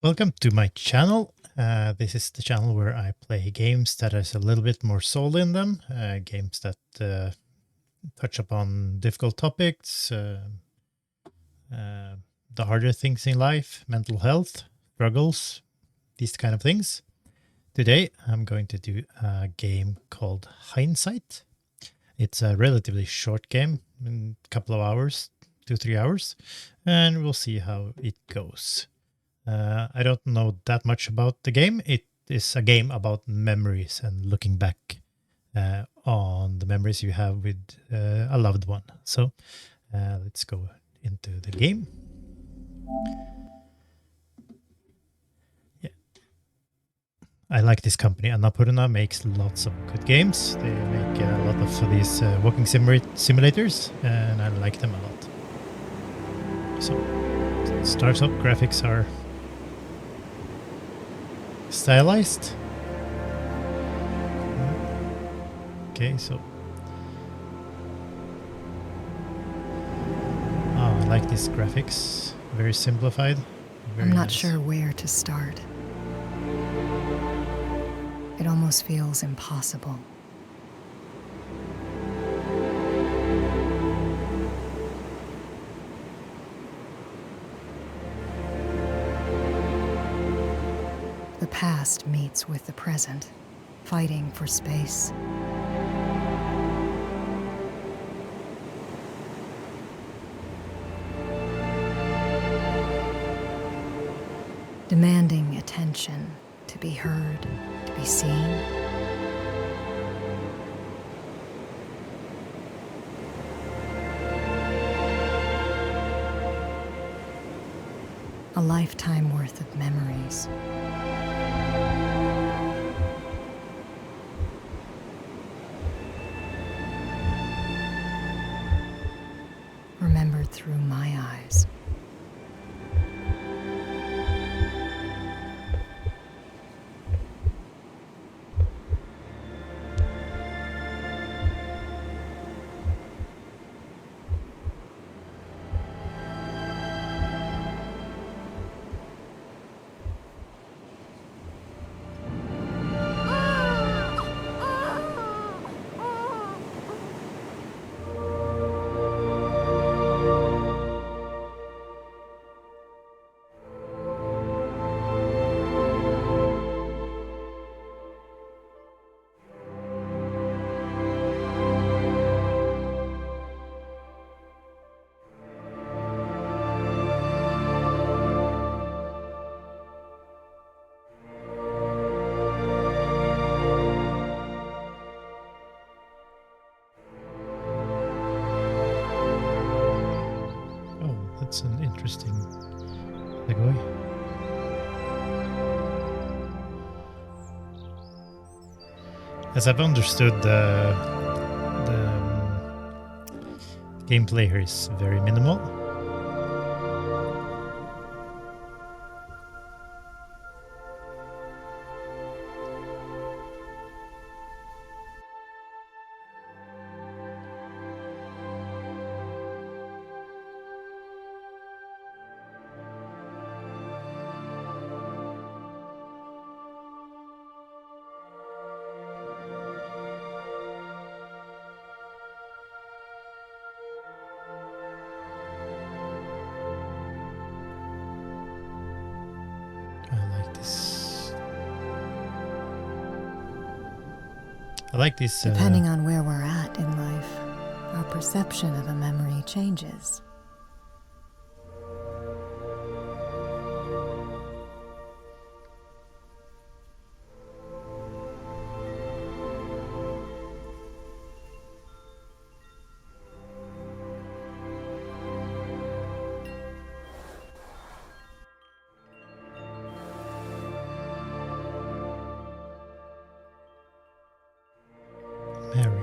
Welcome to my channel. This is the channel where I play games that has a little bit more soul in them, games that touch upon difficult topics, the harder things in life, mental health, struggles, these kind of things. Today I'm going to do a game called Hindsight. It's a relatively short game, in a couple of hours, 2-3 hours, and we'll see how it goes. I don't know that much about the game. It is a game about memories and looking back on the memories you have with a loved one. So let's go into the game. Yeah, I like this company. Annapurna makes lots of good games. They make a lot of these walking simulators, and I like them a lot. So it starts up. Graphics are stylized. Okay, so I like these graphics. Very simplified. Very I'm not nice. sure where to start. It almost feels impossible. The past meets with the present, fighting for space. Demanding attention, to be heard, to be seen. A lifetime worth of memories. Remembered through my eyes. Oh, that's an interesting segue. As I've understood, the gameplay here is very minimal. I like this. Depending on where we're at in life, our perception of a memory changes. Mary.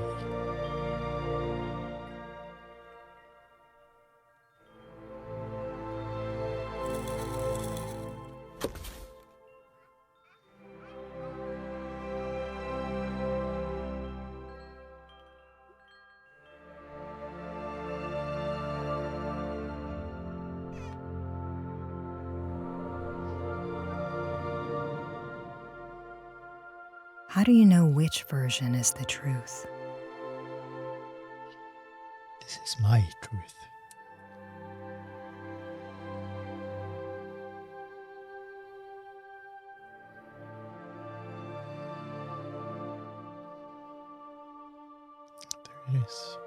How do you know which version is the truth? This is my truth. There it is.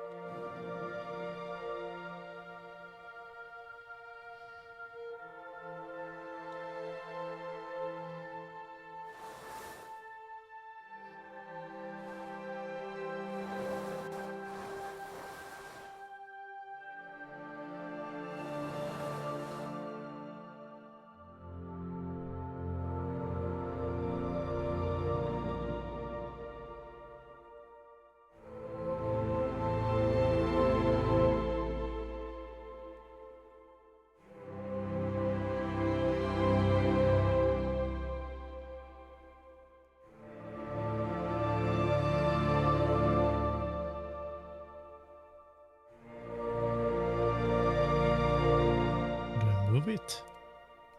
Move it.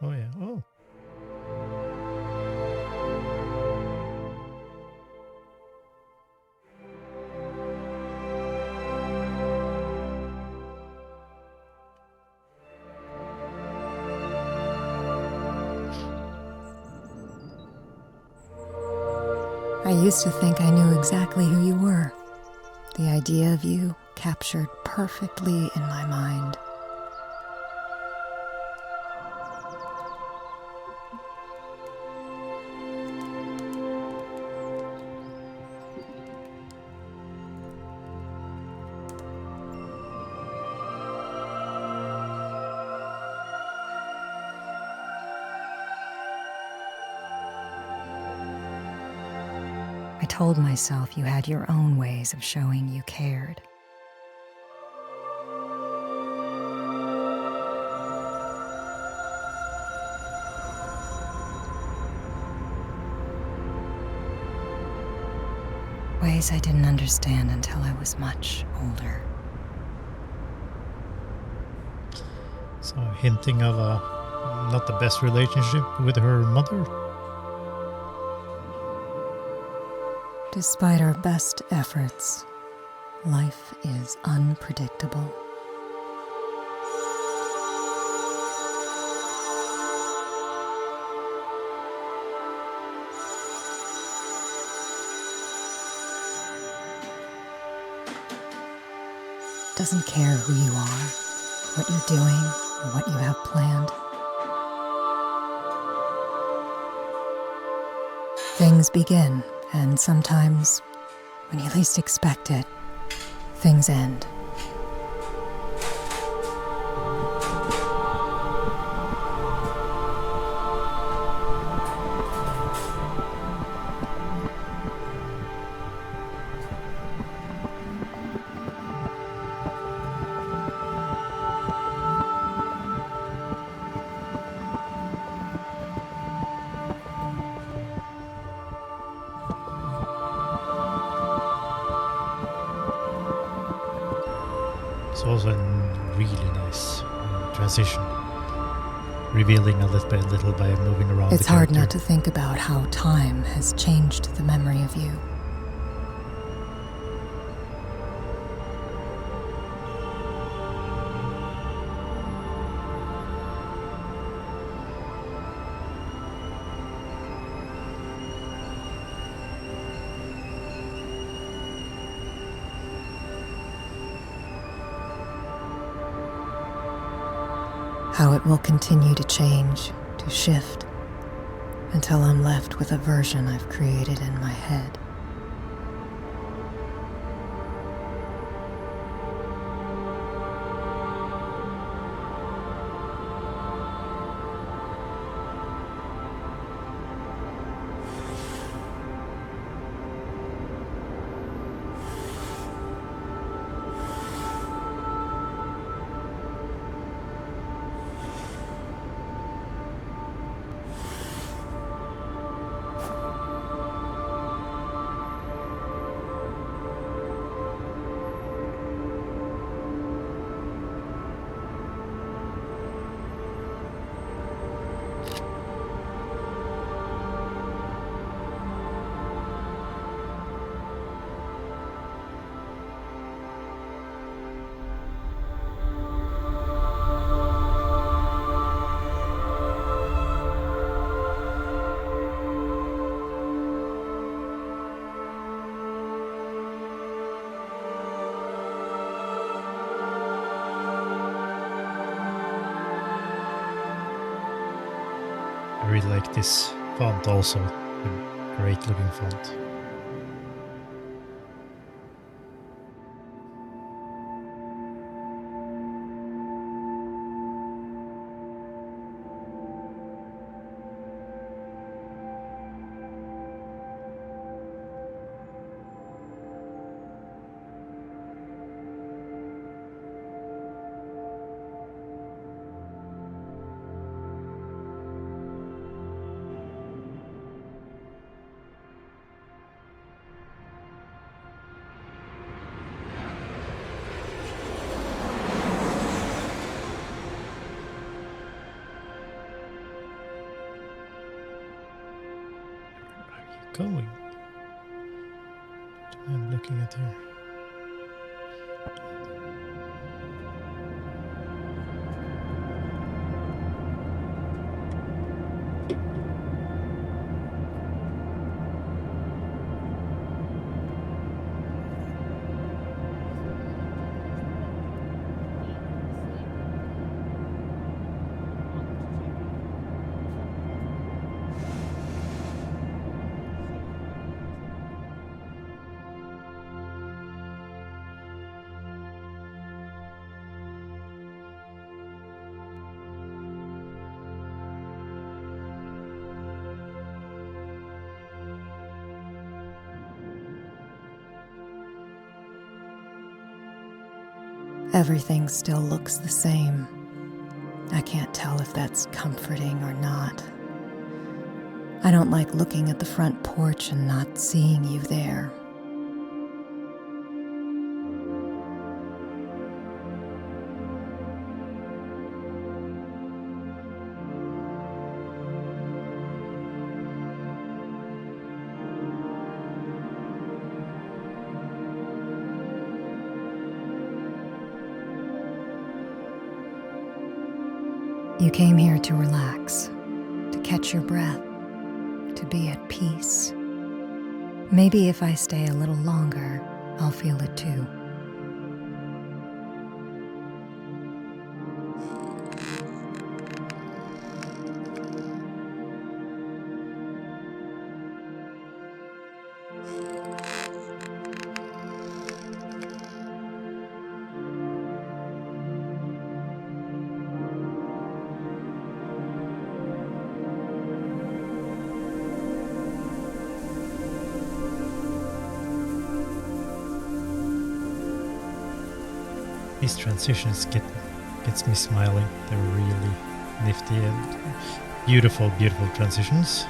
Oh yeah. Oh. I used to think I knew exactly who you were. The idea of you captured perfectly in my mind. I told myself you had your own ways of showing you cared. Ways I didn't understand until I was much older. So hinting of a not the best relationship with her mother. Despite our best efforts, life is unpredictable. Doesn't care who you are, what you're doing, or what you have planned. Things begin, and sometimes, when you least expect it, things end. It's also a really nice transition, revealing a little by moving around. It's the hard character. not to think about how time has changed the memory of you. How it will continue to change, to shift, until I'm left with a version I've created in my head. I really like this font also. A great looking font. Going? I'm looking at her. Everything still looks the same. I can't tell if that's comforting or not. I don't like looking at the front porch and not seeing you there. You came here to relax, to catch your breath, to be at peace. Maybe if I stay a little longer, I'll feel it too. These transitions gets me smiling. They're really nifty and beautiful transitions.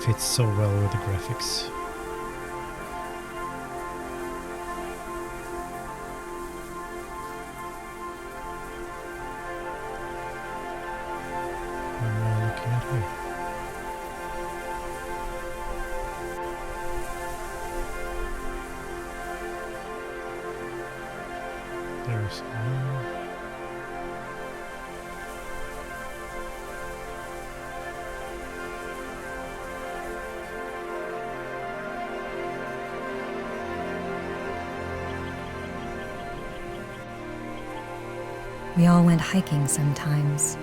Fits so well with the graphics. I'm now looking at her. There's one. We all went hiking sometimes.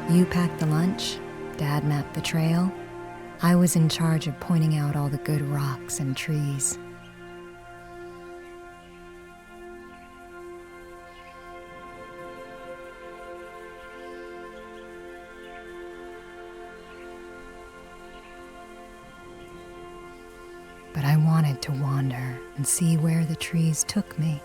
You packed the lunch, Dad mapped the trail. I was in charge of pointing out all the good rocks and trees. But I wanted to wander and see where the trees took me.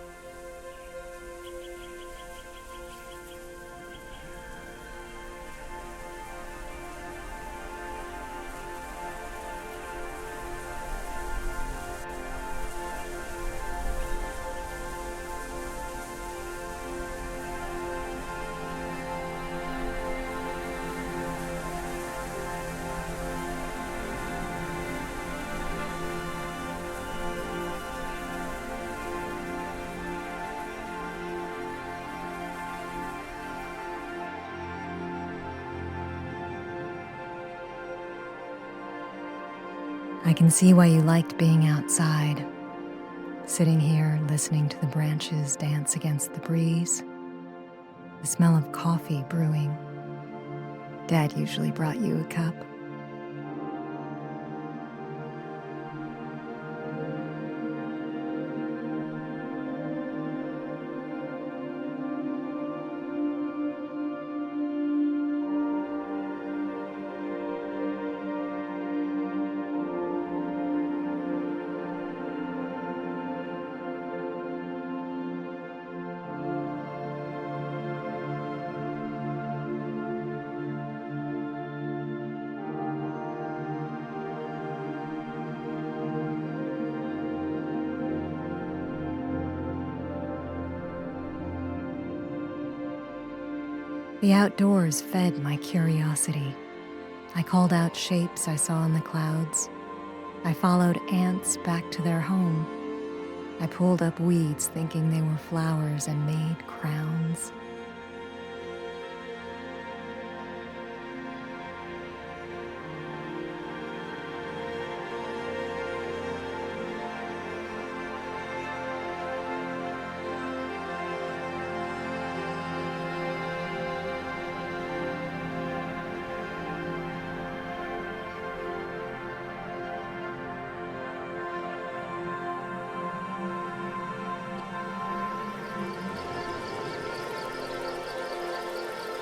I can see why you liked being outside, sitting here listening to the branches dance against the breeze. The the smell of coffee brewing. Dad usually brought you a cup. The outdoors fed my curiosity. I called out shapes I saw in the clouds. I followed ants back to their home. I pulled up weeds thinking they were flowers and made crowns.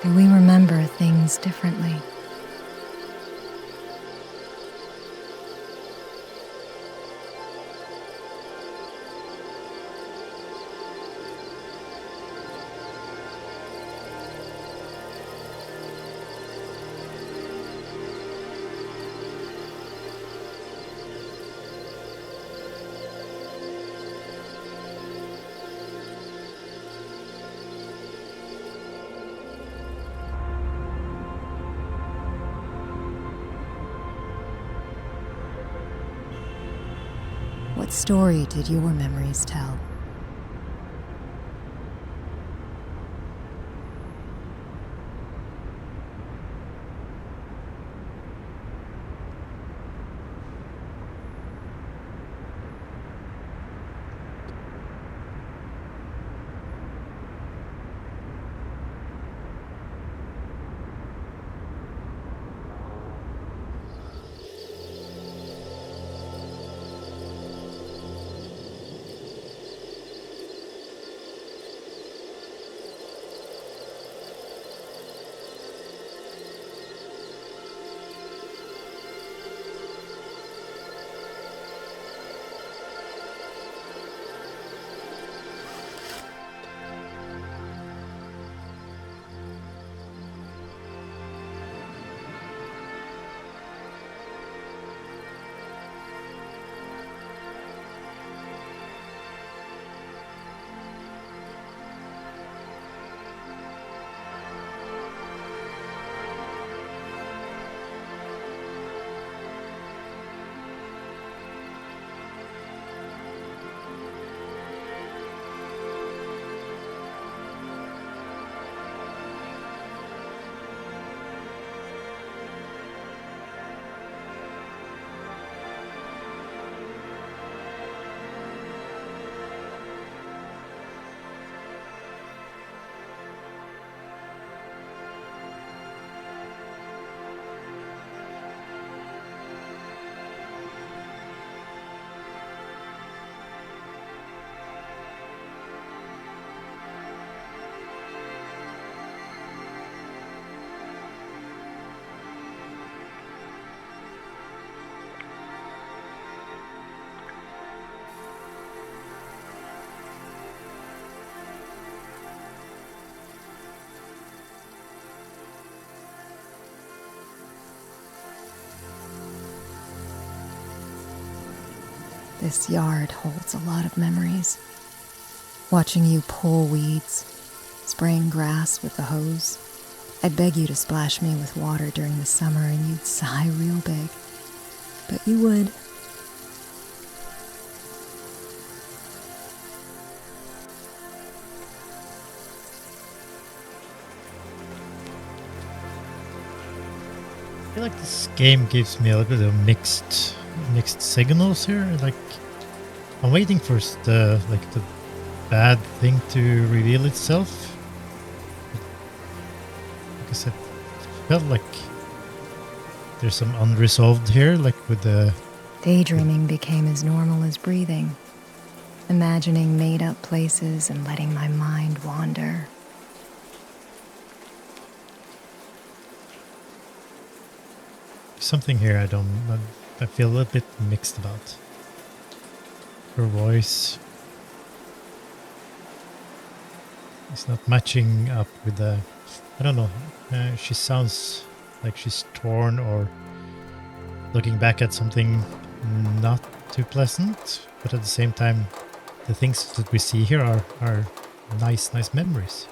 Do we remember things differently? What story did your memories tell? This yard holds a lot of memories. Watching you pull weeds, spraying grass with the hose. I'd beg you to splash me with water during the summer and you'd sigh real big. But you would. I feel like this game gives me a little bit of mixed signals here. Like I'm waiting for the bad thing to reveal itself. because it felt like there's some unresolved here, like with the... Daydreaming became as normal as breathing, imagining made-up places and letting my mind wander. Something here I feel a little bit mixed about. Her voice is not matching up with the... I don't know. She sounds like she's torn or looking back at something not too pleasant, but at the same time, the things that we see here are nice memories.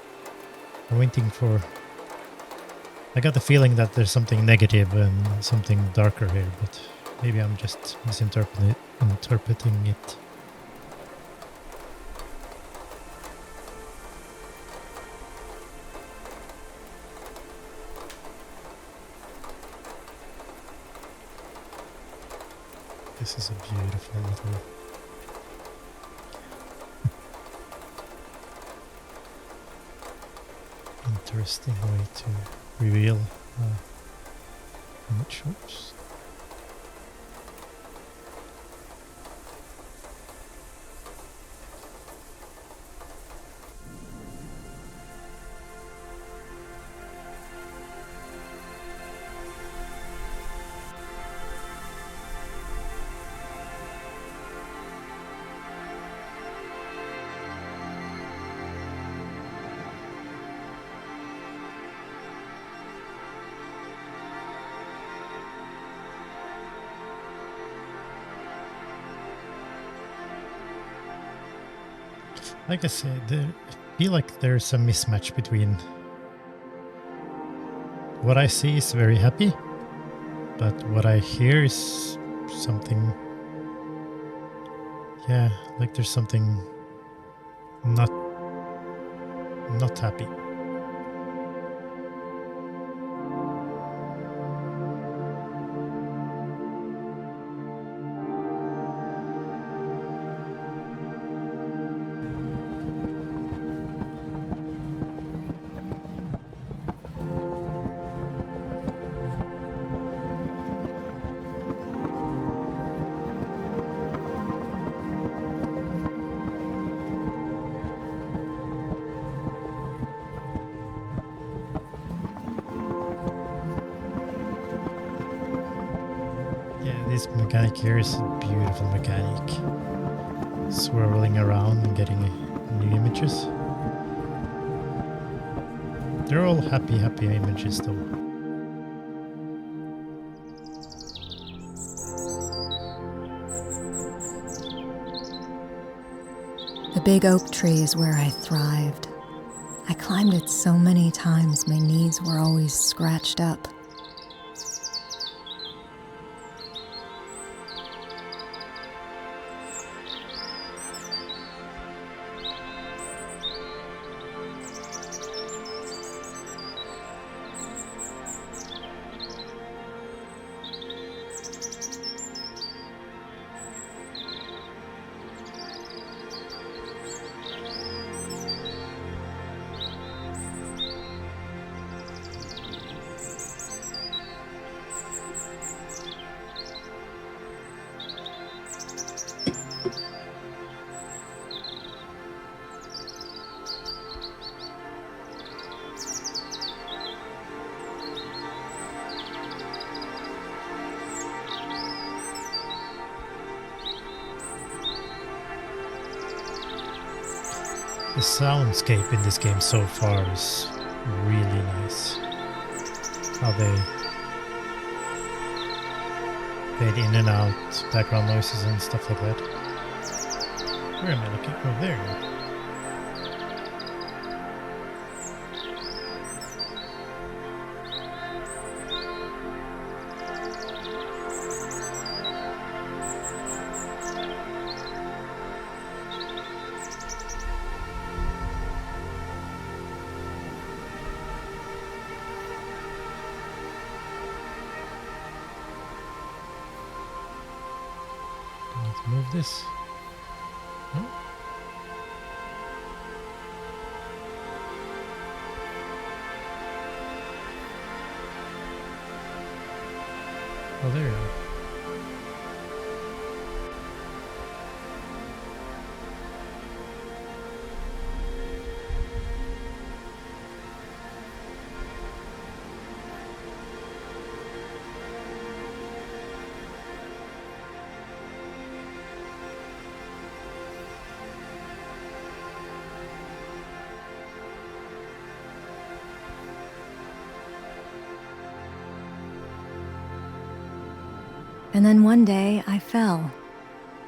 I'm waiting for... I got the feeling that there's something negative and something darker here, but maybe I'm just interpreting it. This is a beautiful little... interesting way to reveal image. Oops. Like I said, I feel like there's a mismatch between what I see is very happy, but what I hear is something... yeah, like there's something not happy. This mechanic here is a beautiful mechanic. Swirling around and getting new images. They're all happy images though. The big oak tree is where I thrived. I climbed it so many times my knees were always scratched up. The soundscape in this game so far is really nice. How they fade in and out, background noises and stuff like that. Where am I looking? Oh, there you go. Move this. No? Oh, there you are. And then one day I fell.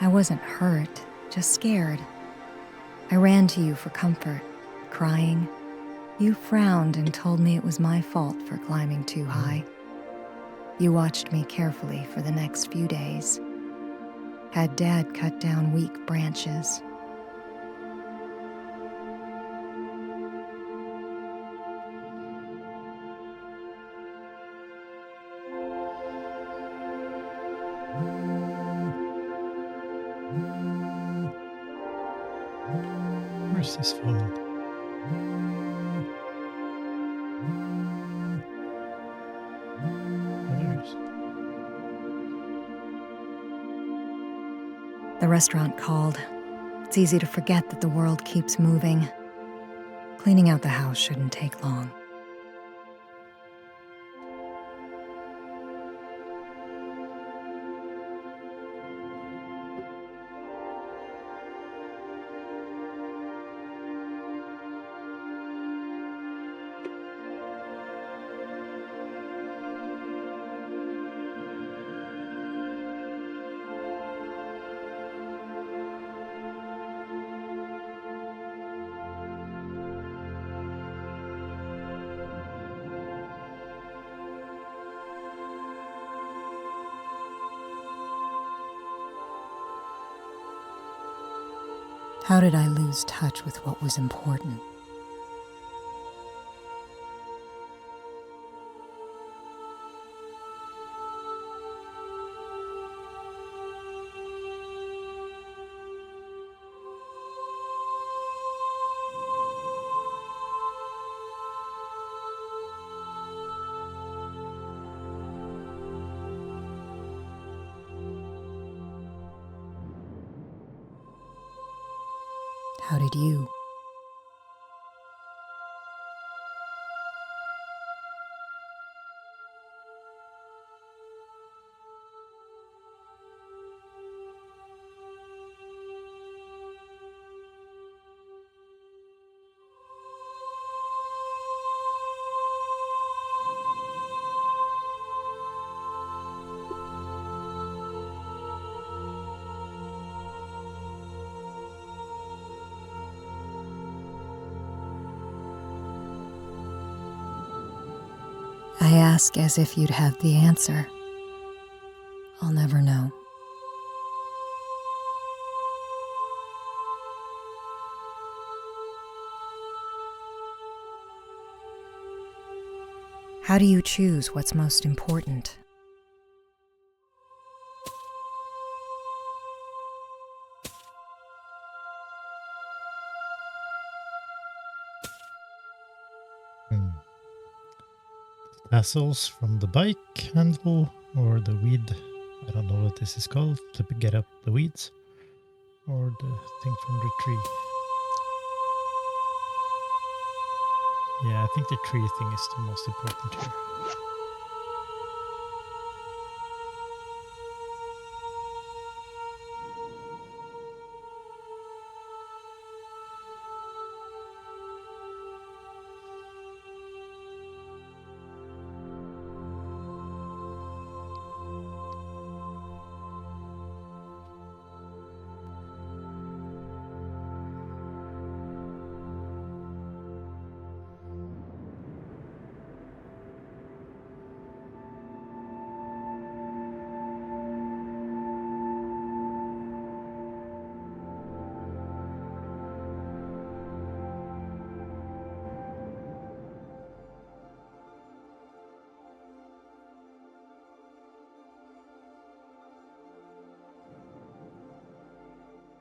I wasn't hurt, just scared. I ran to you for comfort, crying. You frowned and told me it was my fault for climbing too high. You watched me carefully for the next few days. Had Dad cut down weak branches. Where's this phone? Oh, there it is. The restaurant called. It's easy to forget that the world keeps moving. Cleaning out the house shouldn't take long. How did I lose touch with what was important? How did you? I ask as if you'd have the answer. I'll never know. How do you choose what's most important? Tassels from the bike handle or the weed. I don't know what this is called to get up the weeds, or the thing from the tree. Yeah, I think the tree thing is the most important here.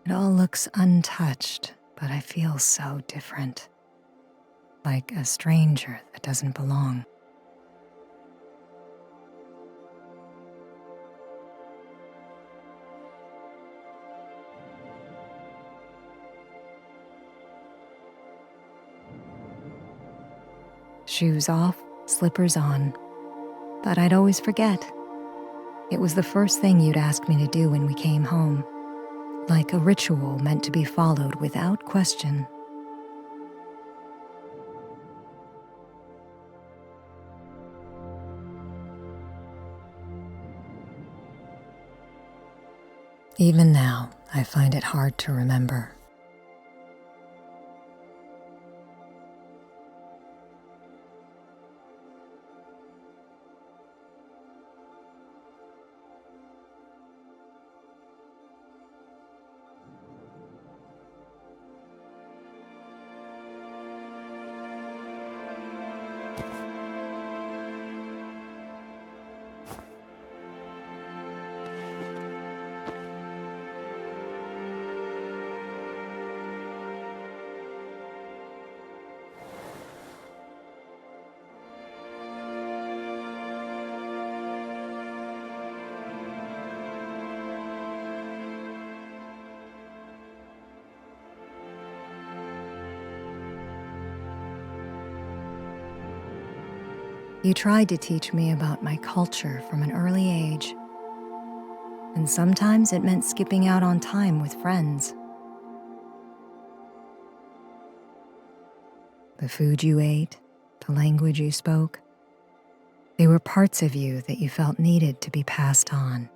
It all looks untouched, but I feel so different. Like a stranger that doesn't belong. Shoes off, slippers on. But I'd always forget. It was the first thing you'd ask me to do when we came home, like a ritual meant to be followed without question. Even now, I find it hard to remember. You tried to teach me about my culture from an early age, and sometimes it meant skipping out on time with friends. The food you ate, the language you spoke, they were parts of you that you felt needed to be passed on.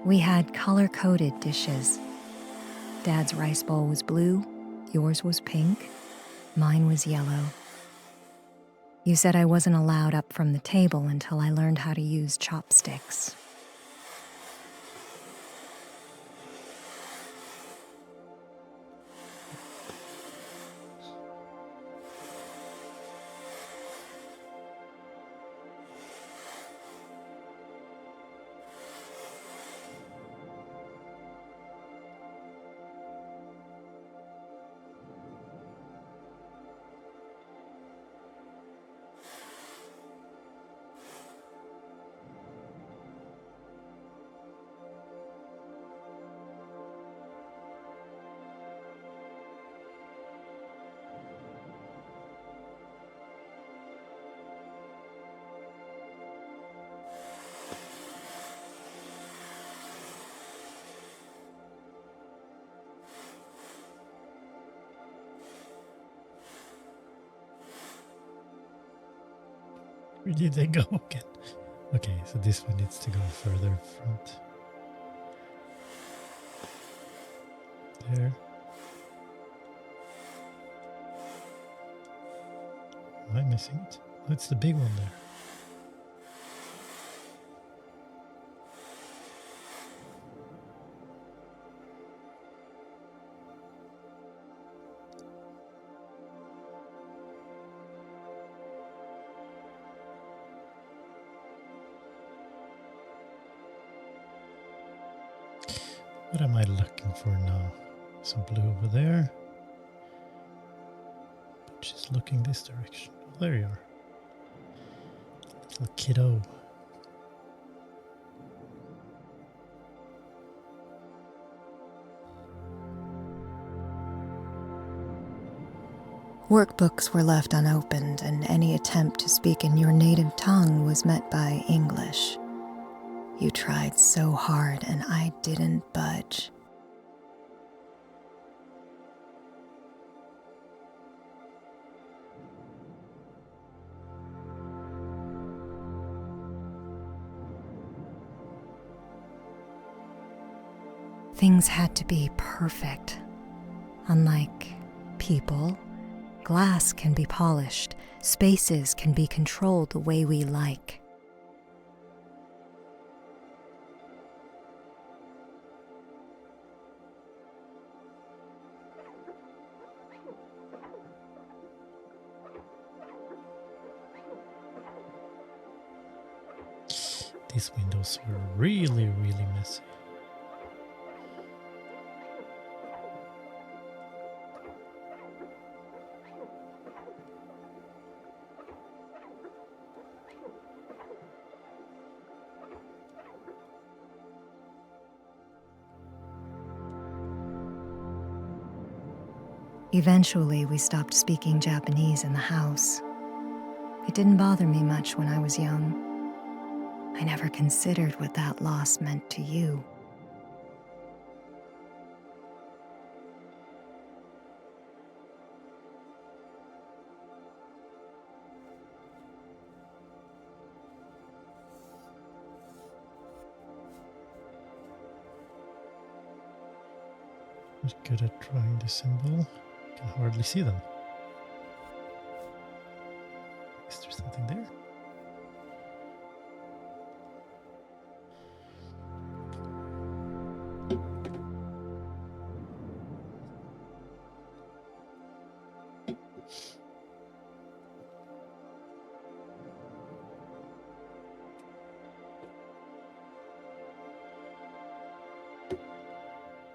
We had color-coded dishes. Dad's rice bowl was blue, yours was pink, mine was yellow. You said I wasn't allowed up from the table until I learned how to use chopsticks. Where did they go again? Okay, so this one needs to go further front. There. Am I missing it? Oh, it's the big one there. What am I looking for now? Some blue over there. But she's looking this direction. Oh, there you are. Little kiddo. Workbooks were left unopened, and any attempt to speak in your native tongue was met by English. You tried so hard, and I didn't budge. Things had to be perfect. Unlike people, glass can be polished, spaces can be controlled the way we like. these windows were really, really messy. Eventually, we stopped speaking Japanese in the house. It didn't bother me much when I was young. I never considered what that loss meant to you. Not good at drawing the symbol. Can hardly see them. Is there something there?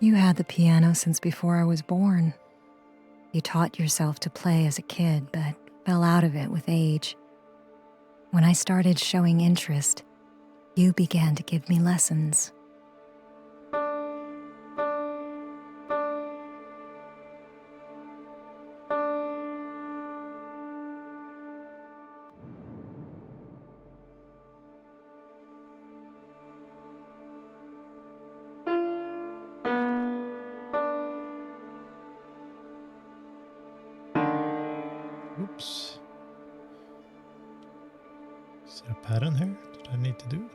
You had the piano since before I was born. You taught yourself to play as a kid, but fell out of it with age. When I started showing interest, you began to give me lessons. Oops. Is there a pattern here that I need to do?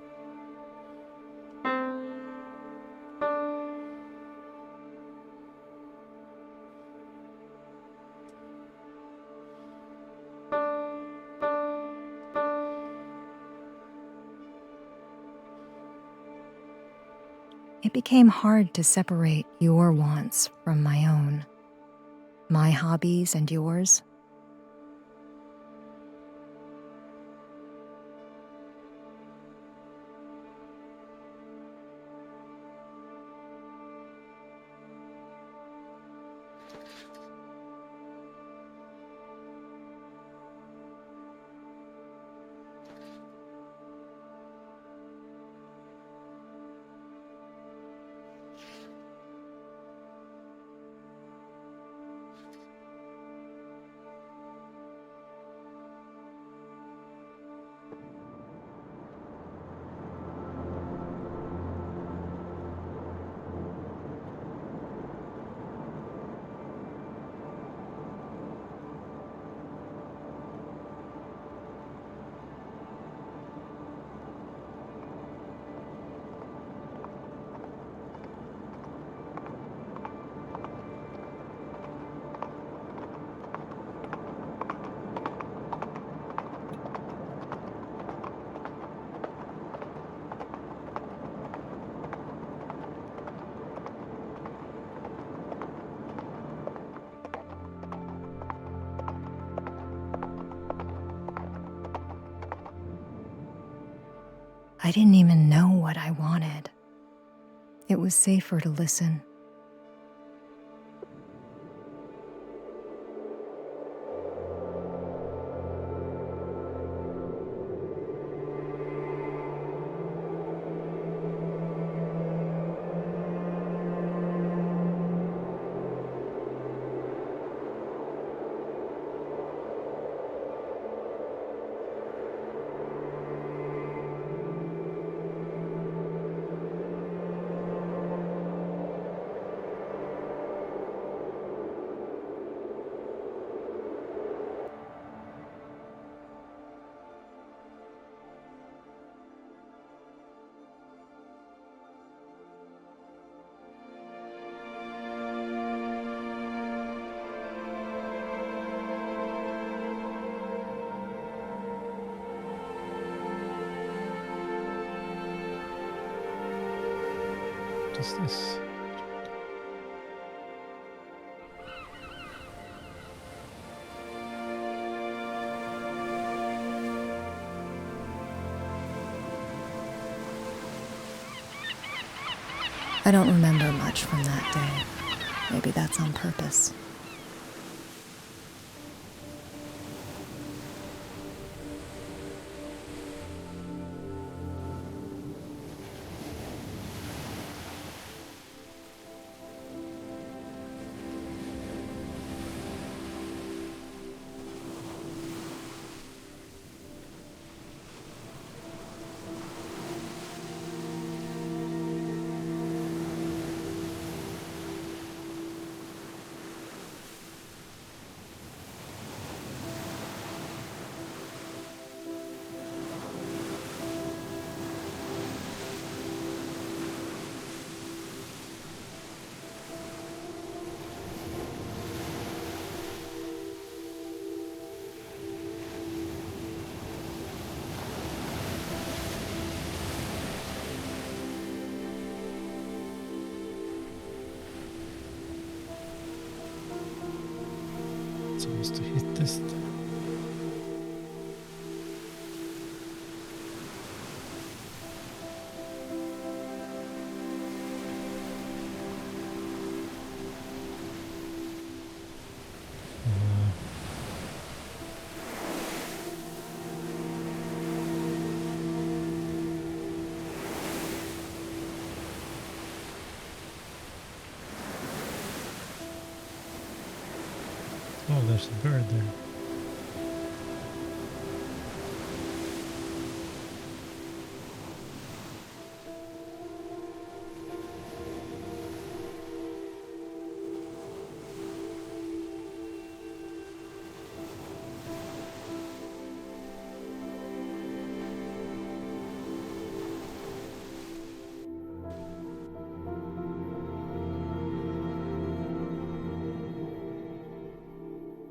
It became hard to separate your wants from my own, my hobbies and yours. I didn't even know what I wanted. It was safer to listen. What is this? I don't remember much from that day. Maybe that's on purpose. Supposed to hit this. Oh, there's a bird there.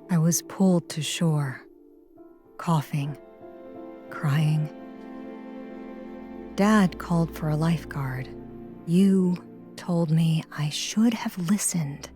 I was pulled to shore, coughing, crying. Dad called for a lifeguard. You told me I should have listened.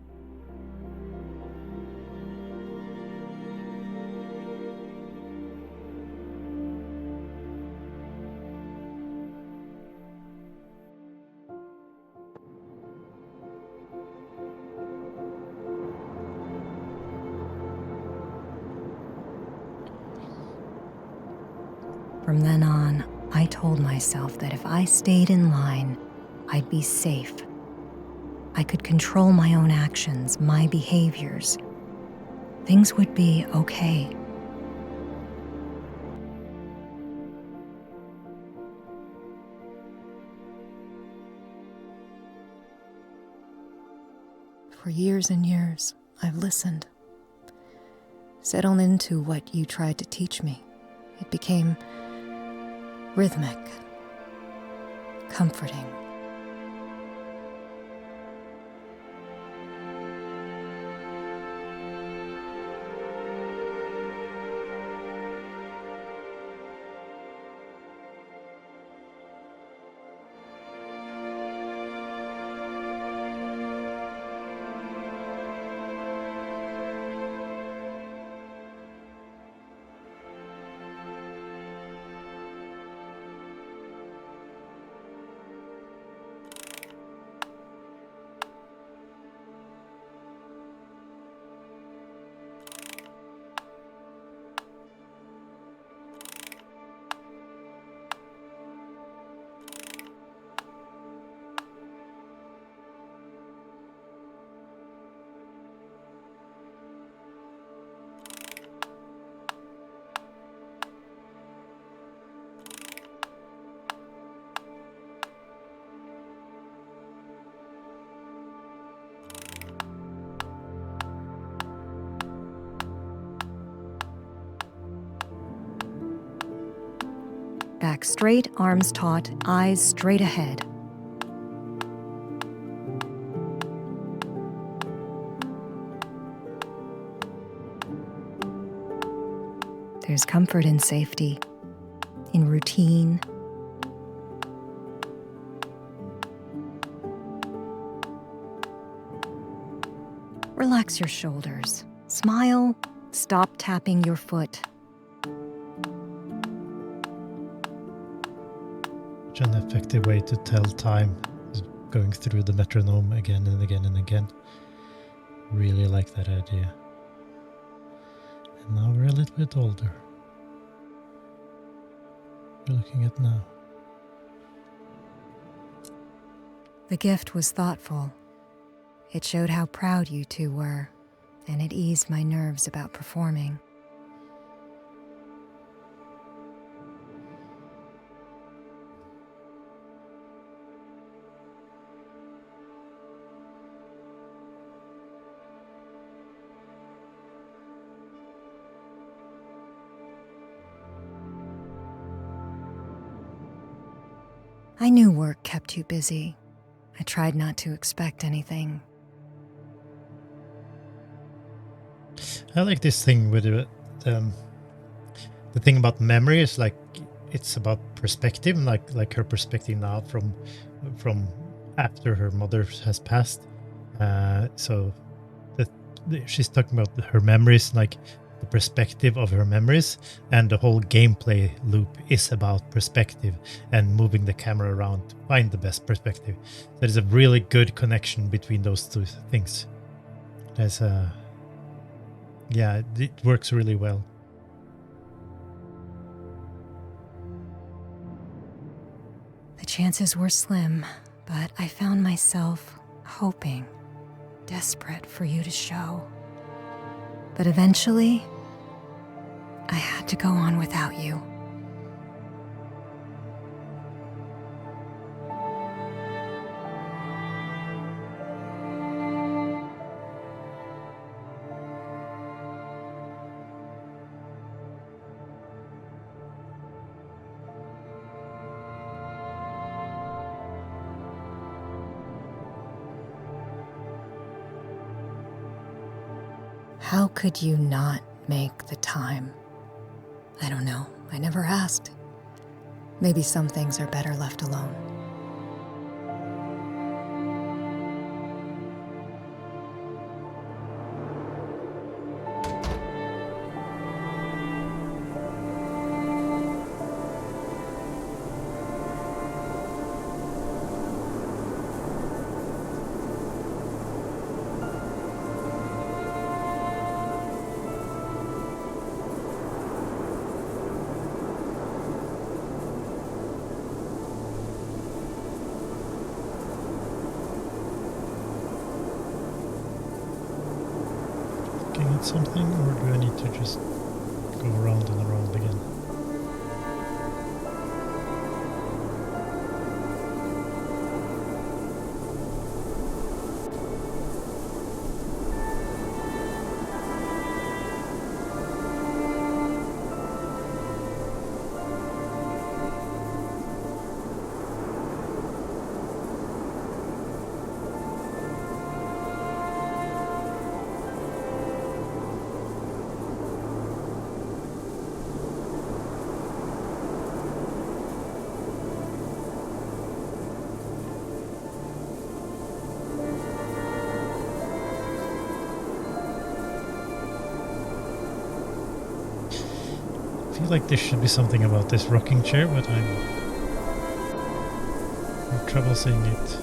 From then on, I told myself that if I stayed in line, I'd be safe. I could control my own actions, my behaviors. Things would be okay. For years and years, I've listened. Settled into what you tried to teach me. It became rhythmic, comforting. Back straight, arms taut, eyes straight ahead. There's comfort in safety, in routine. Relax your shoulders. Smile. Stop tapping your foot. Such an effective way to tell time. Just going through the metronome again and again and again. Really like that idea. And now we're a little bit older. We're looking at now. The gift was thoughtful. It showed how proud you two were, and it eased my nerves about performing. I knew work kept you busy. I tried not to expect anything. I like this thing with the thing about memory is like it's about perspective, like her perspective now from after her mother has passed. So she's talking about her memories, like the perspective of her memories, and the whole gameplay loop is about perspective and moving the camera around to find the best perspective. There's a really good connection between those two things. There's a yeah, it works really well. The chances were slim, but I found myself hoping, desperate for you to show. But eventually, I had to go on without you. How could you not make the time? I don't know. I never asked. Maybe some things are better left alone. Looking at something, or do I need to just go around and around again? I feel like there should be something about this rocking chair, but I'm having trouble seeing it.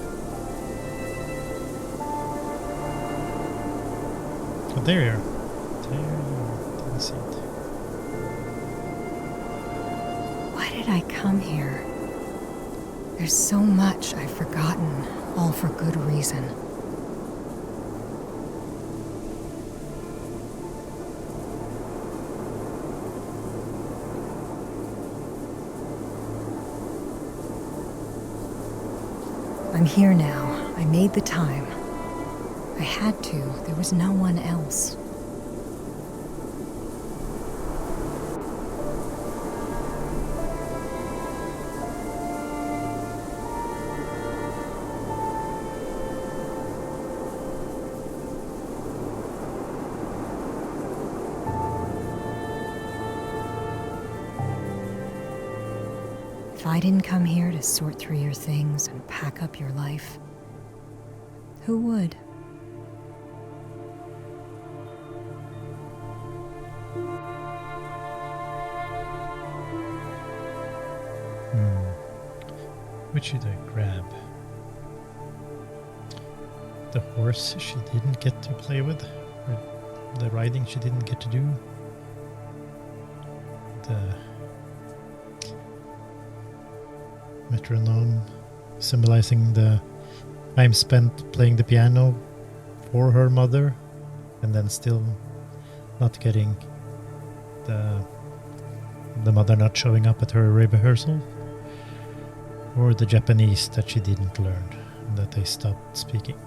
Oh, there you are. There you are. Didn't see it. Why did I come here? There's so much I've forgotten, all for good reason. I'm here now. I made the time. I had to. There was no one else. If I didn't come here to sort through your things and pack up your life, who would? Which should I grab? The horse she didn't get to play with, or the riding she didn't get to do. The metronome symbolizing the time spent playing the piano for her mother, and then still not getting the mother not showing up at her rehearsal, or the Japanese that she didn't learn, that they stopped speaking.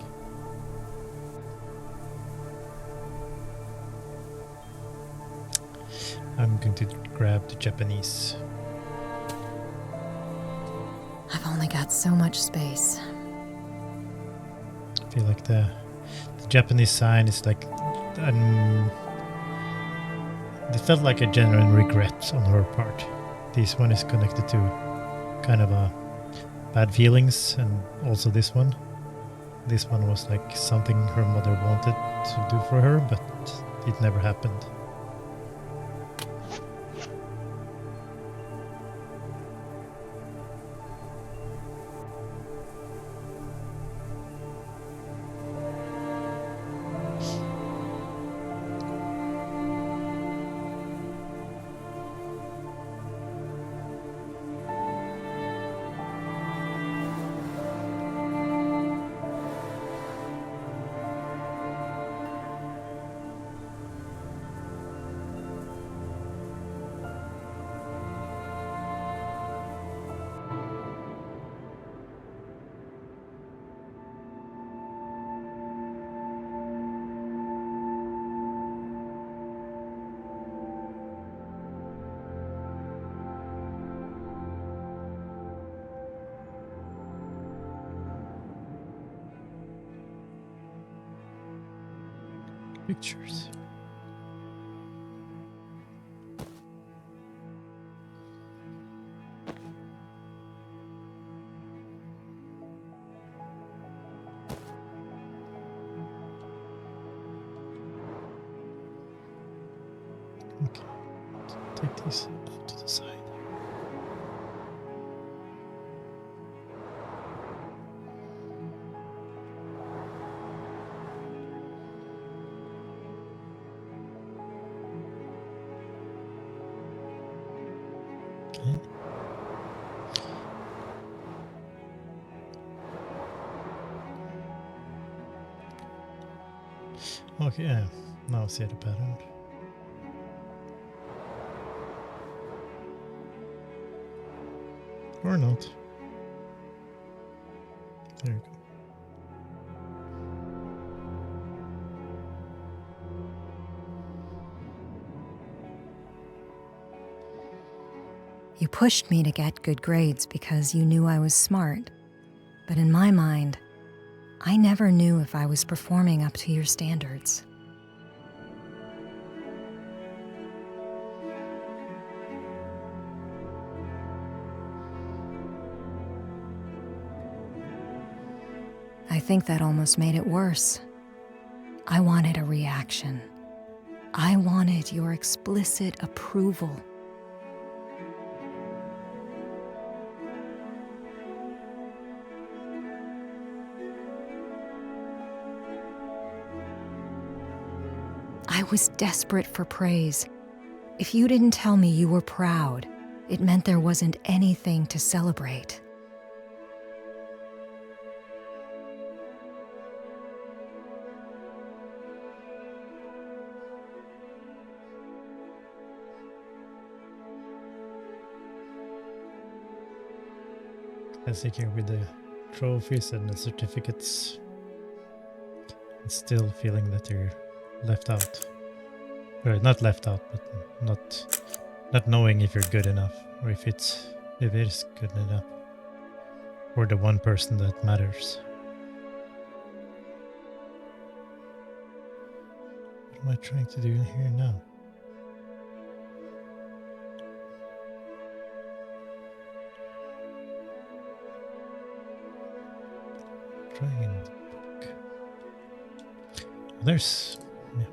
I'm going to grab the Japanese. I've only got so much space. I feel like the Japanese sign is like it felt like a genuine regret on her part. This one is connected to kind of a bad feelings, and also this one. This one was like something her mother wanted to do for her, but it never happened. Pictures. Okay, take these off to the side. Okay. Okay, yeah. Now see the pattern. Or not. There you go. You pushed me to get good grades because you knew I was smart. But in my mind, I never knew if I was performing up to your standards. I think that almost made it worse. I wanted a reaction. I wanted your explicit approval. I was desperate for praise. If you didn't tell me you were proud, it meant there wasn't anything to celebrate. Classic here with the trophies and the certificates. And still feeling that you're left out. Or not left out, but not knowing if you're good enough, or if it is good enough for the one person that matters. What am I trying to do here now? Trying in the book. There's yeah.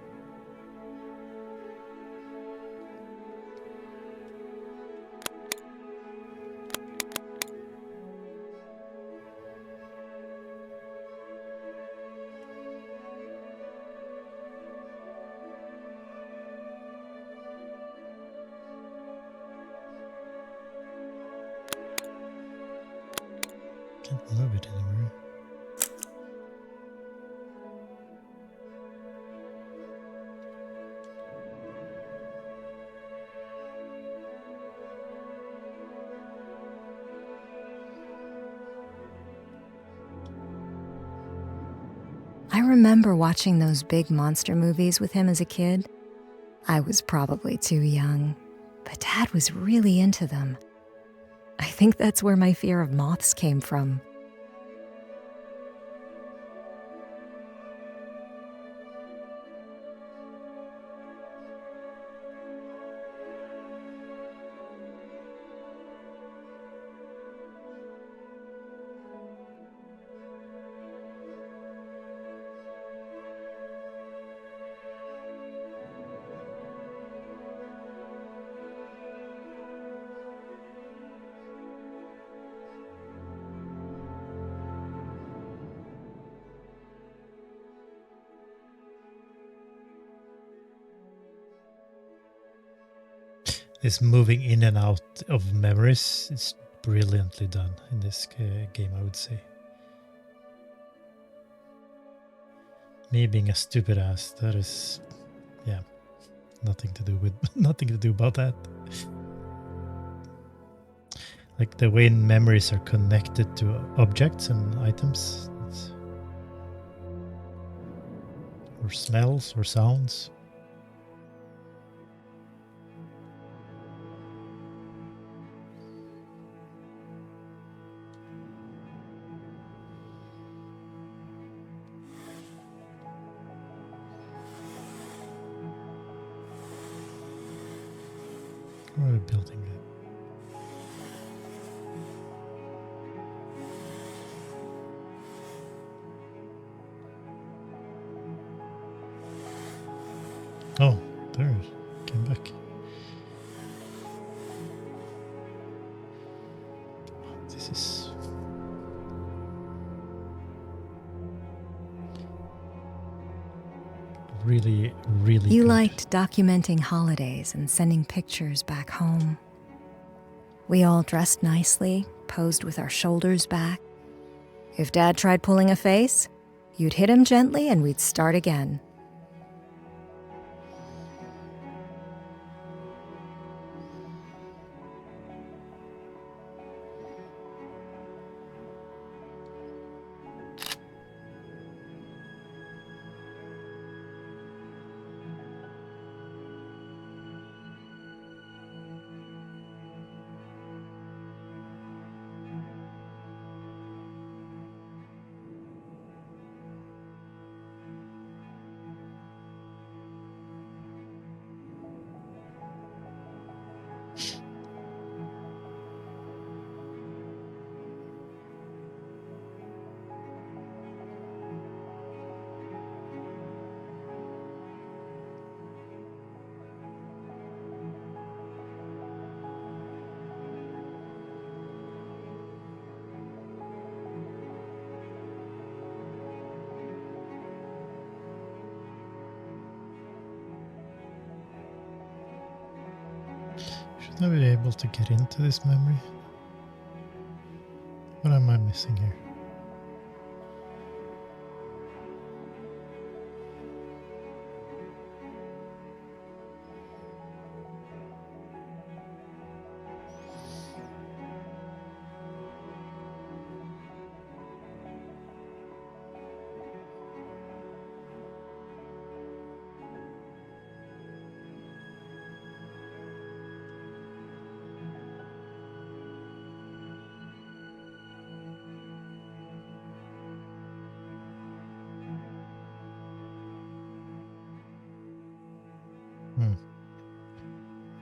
Can't move it anymore. I remember watching those big monster movies with him as a kid. I was probably too young, but Dad was really into them. I think that's where my fear of moths came from. This moving in and out of memories is brilliantly done in this game, I would say. Me being a stupid ass, that is, yeah, nothing to do about that. Like the way memories are connected to objects and items, or smells or sounds. What are we building there? Oh, there it came back. This is really, really You good. liked documenting holidays and sending pictures back home. We all dressed nicely, posed with our shoulders back. If Dad tried pulling a face, you'd hit him gently and we'd start again. Should I be able to get into this memory? What am I missing here?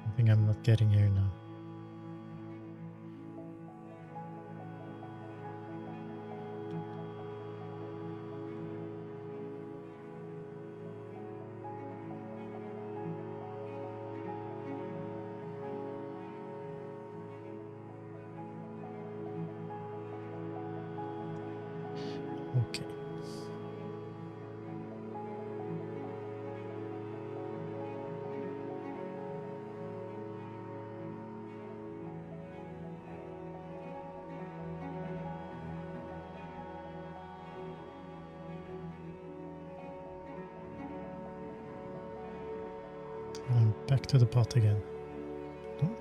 Something I'm not getting here now. Okay. Back to the pot again. No?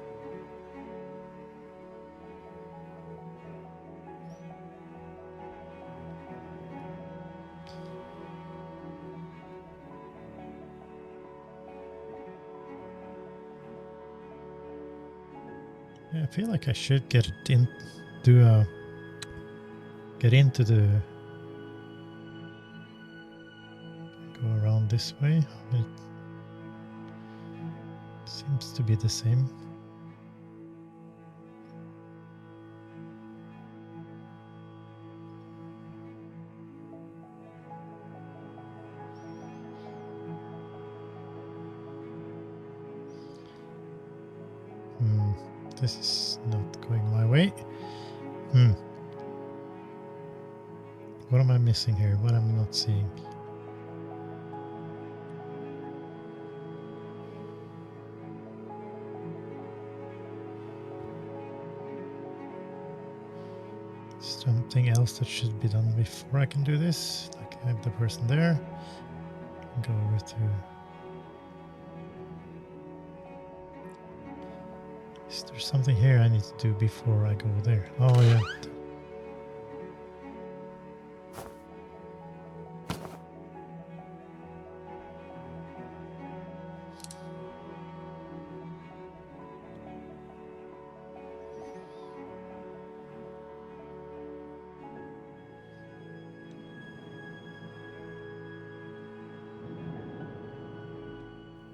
Yeah, I feel like I should get into the go around this way. It seems to be the same. This is not going my way. What am I missing here? What am I not seeing? Something else that should be done before I can do this. Like I have the person there. Go over to... Is there something here I need to do before I go there? Oh yeah.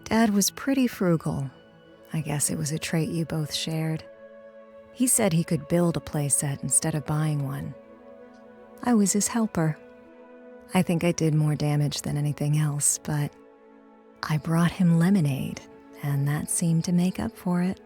Dad was pretty frugal. I guess it was a trait you both shared. He said he could build a playset instead of buying one. I was his helper. I think I did more damage than anything else, but I brought him lemonade, and that seemed to make up for it.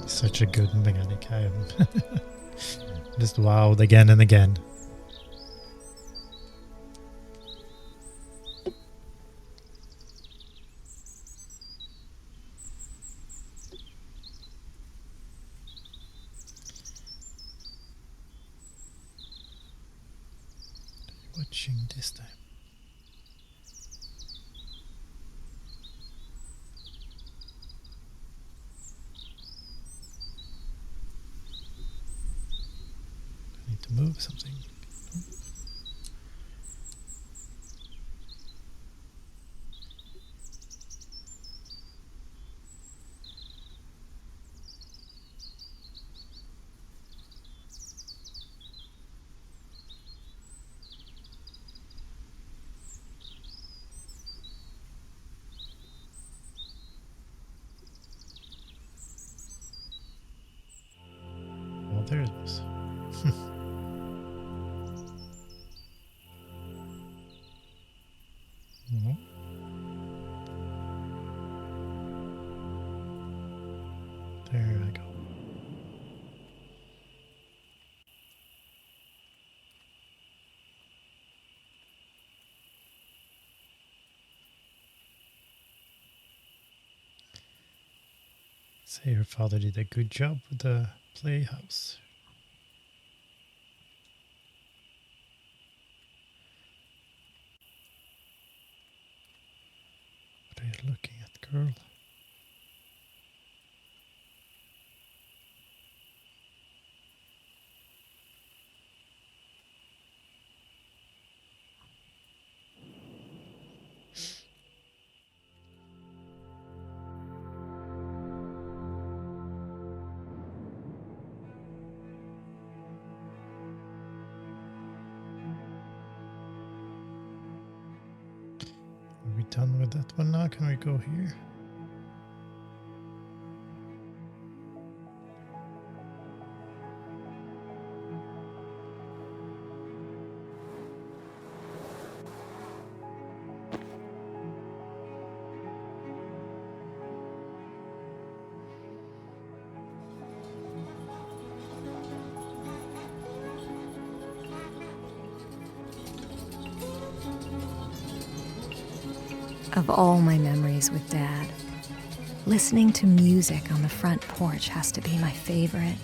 Such a good mechanic. I am just wowed again and again. Watching this time. I need to move something. Oh, there it was. Mhm. There I go. Say your father did a good job with the playhouse. What are you looking at, girl? Are we done with that one now? Can we go here? Of all my memories with Dad, listening to music on the front porch has to be my favorite.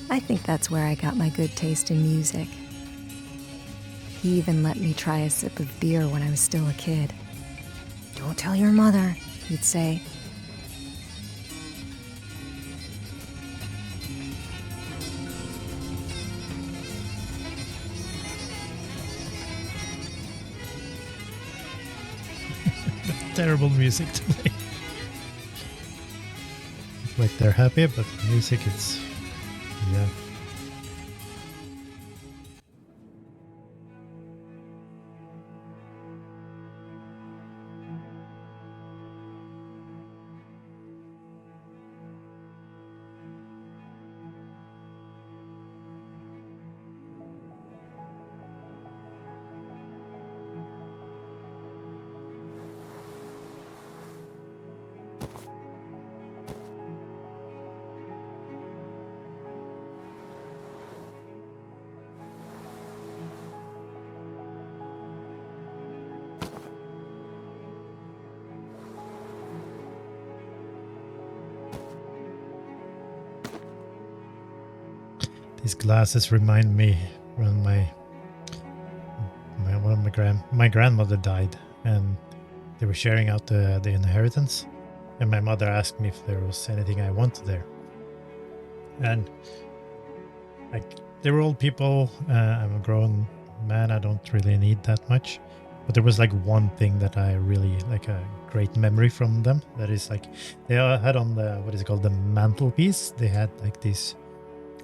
I think that's where I got my good taste in music. He even let me try a sip of beer when I was still a kid. "Don't tell your mother," he'd say. Terrible music to play. Like they're happy, but the music, it's yeah. These glasses remind me when my grandmother died, and they were sharing out the inheritance, and my mother asked me if there was anything I wanted there, and like they were old people. I'm a grown man. I don't really need that much, but there was like one thing that I really like, a great memory from them. That is like they had on the, what is it called, the mantelpiece. They had like this.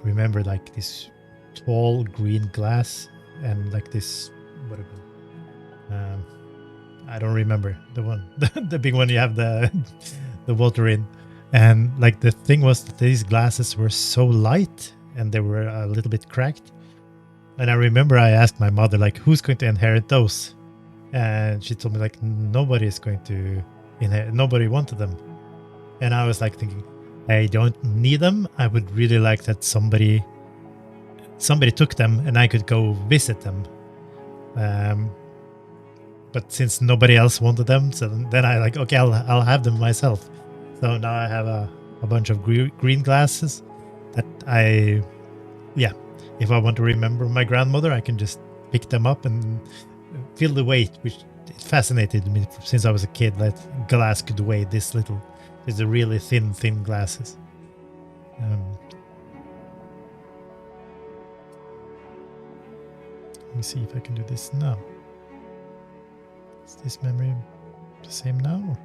Remember, like this tall green glass and like this, what I don't remember the one, the big one you have the water in, and like the thing was that these glasses were so light and they were a little bit cracked. And I remember I asked my mother, like, who's going to inherit those? And she told me like nobody is going to inherit. Nobody wanted them. And I was like thinking, I don't need them. I would really like that somebody took them and I could go visit them. But since nobody else wanted them, so then I like, okay, I'll have them myself. So now I have a bunch of green glasses that if I want to remember my grandmother, I can just pick them up and feel the weight, which it fascinated me since I was a kid, that glass could weigh this little. It's a really thin glasses. Let me see if I can do this now. Is this memory the same now?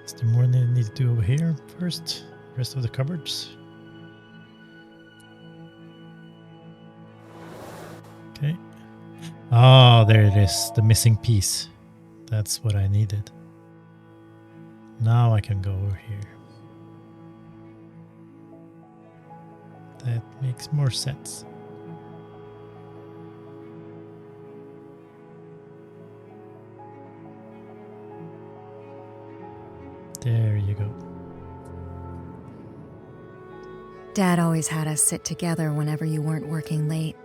Is there more I need to do over here first? Rest of the cupboards. Okay. Oh, there it is. The missing piece. That's what I needed. Now I can go over here. That makes more sense. There you go. Dad always had us sit together whenever you weren't working late.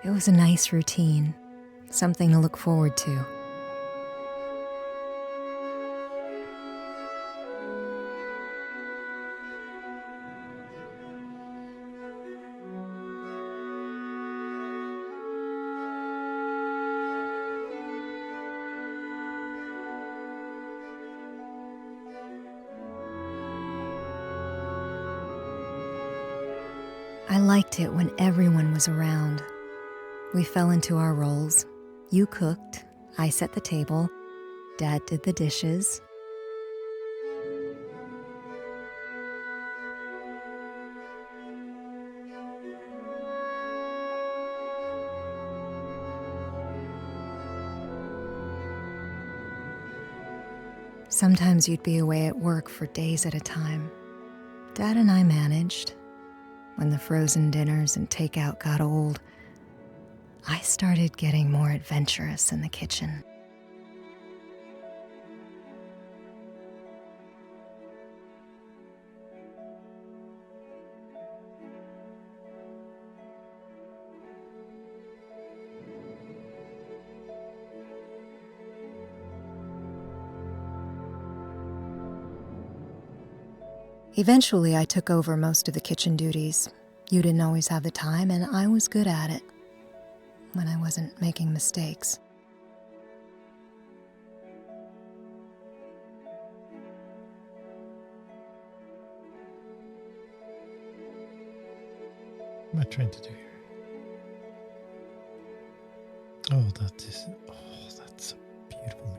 It was a nice routine, something to look forward to. I liked it when everyone was around. We fell into our roles. You cooked, I set the table, Dad did the dishes. Sometimes you'd be away at work for days at a time. Dad and I managed. When the frozen dinners and takeout got old, I started getting more adventurous in the kitchen. Eventually, I took over most of the kitchen duties. You didn't always have the time, and I was good at it when I wasn't making mistakes. What am I trying to do here? Oh, that's a beautiful.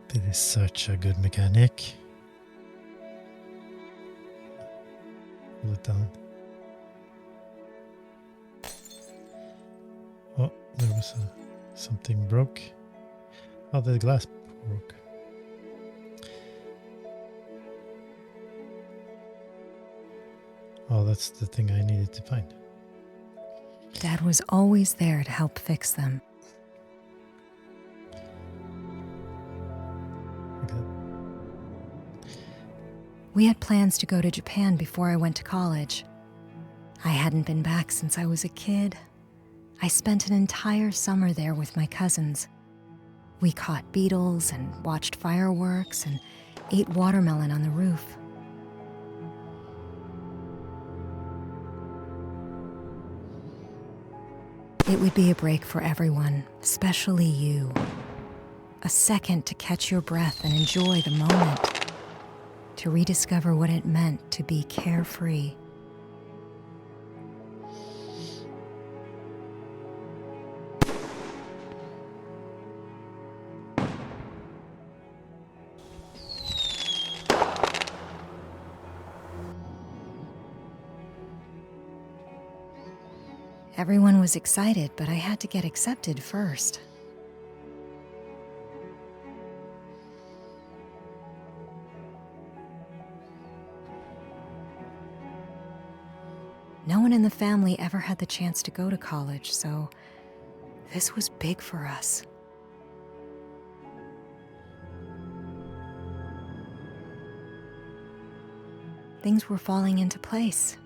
This is such a good mechanic. Pull it down. Oh, there was something broke. Oh, the glass broke. Oh, that's the thing I needed to find. Dad was always there to help fix them. Okay. We had plans to go to Japan before I went to college. I hadn't been back since I was a kid. I spent an entire summer there with my cousins. We caught beetles and watched fireworks and ate watermelon on the roof. It would be a break for everyone, especially you. A second to catch your breath and enjoy the moment. To rediscover what it meant to be carefree. Everyone was excited, but I had to get accepted first. No one in the family ever had the chance to go to college, so this was big for us. Things were falling into place.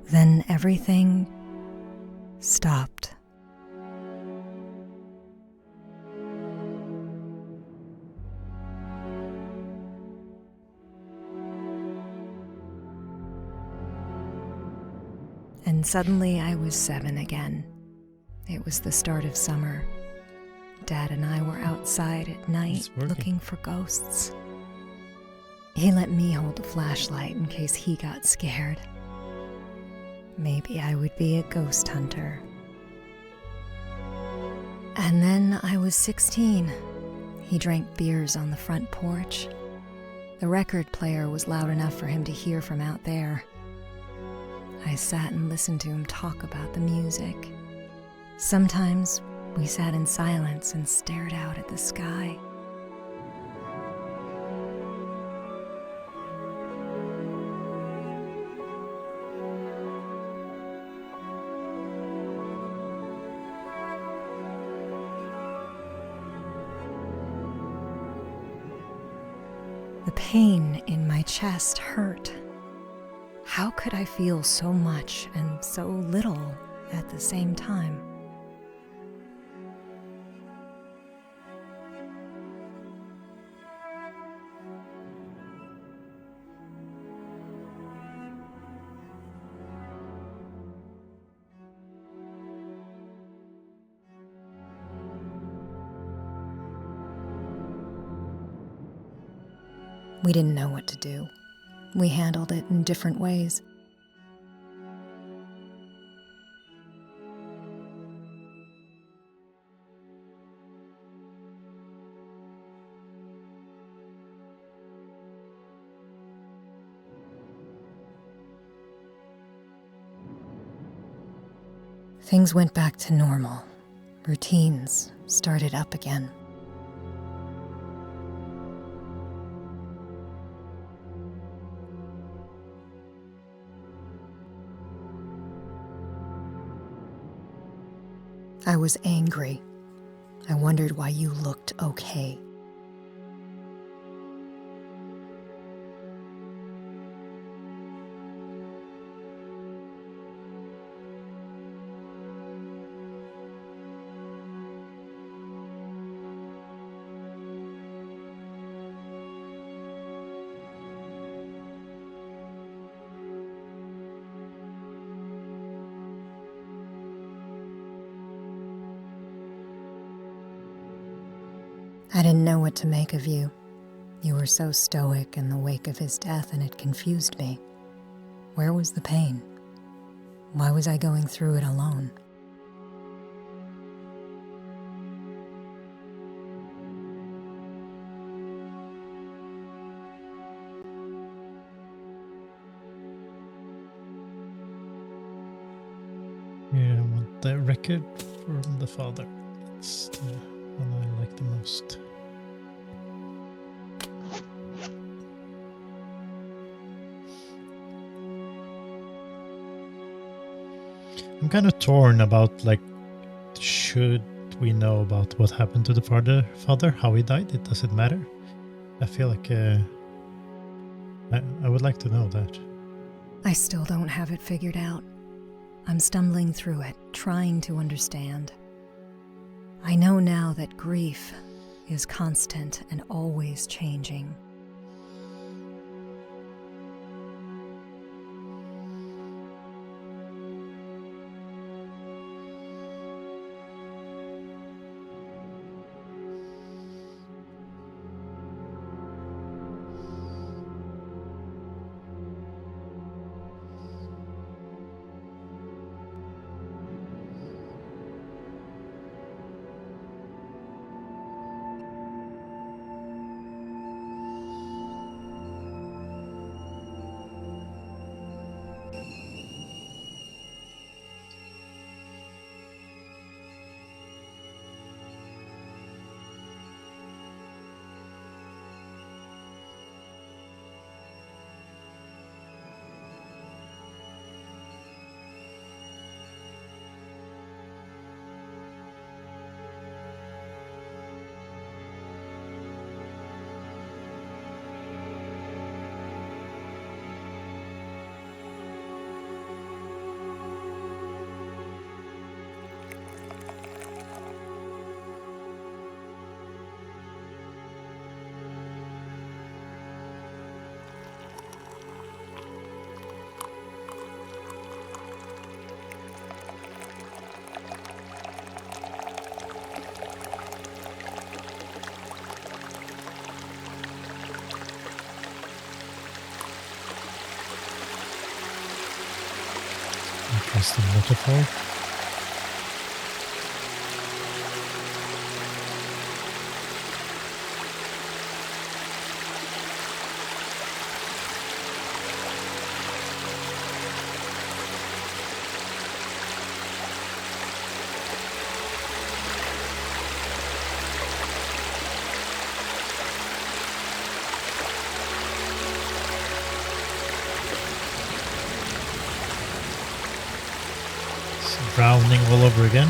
Then everything stopped. And suddenly I was 7 again. It was the start of summer. Dad and I were outside at night looking for ghosts. He let me hold a flashlight in case he got scared. Maybe I would be a ghost hunter. And then I was 16. He drank beers on the front porch. The record player was loud enough for him to hear from out there. I sat and listened to him talk about the music. Sometimes we sat in silence and stared out at the sky. The pain in my chest hurt. How could I feel so much and so little at the same time? We didn't know what to do. We handled it in different ways. Things went back to normal. Routines started up again. I was angry. I wondered why you looked okay. I didn't know what to make of you. You were so stoic in the wake of his death, and it confused me. Where was the pain? Why was I going through it alone? Yeah, I want the record from the father. It's the one I like the most. I'm kind of torn about, like, should we know about what happened to the father, how he died? It doesn't matter. I feel like I would like to know that. I still don't have it figured out. I'm stumbling through it, trying to understand. I know now that grief is constant and always changing. Interesting waterfall. Drowning all over again.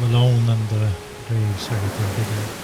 alone and the graves are getting bigger.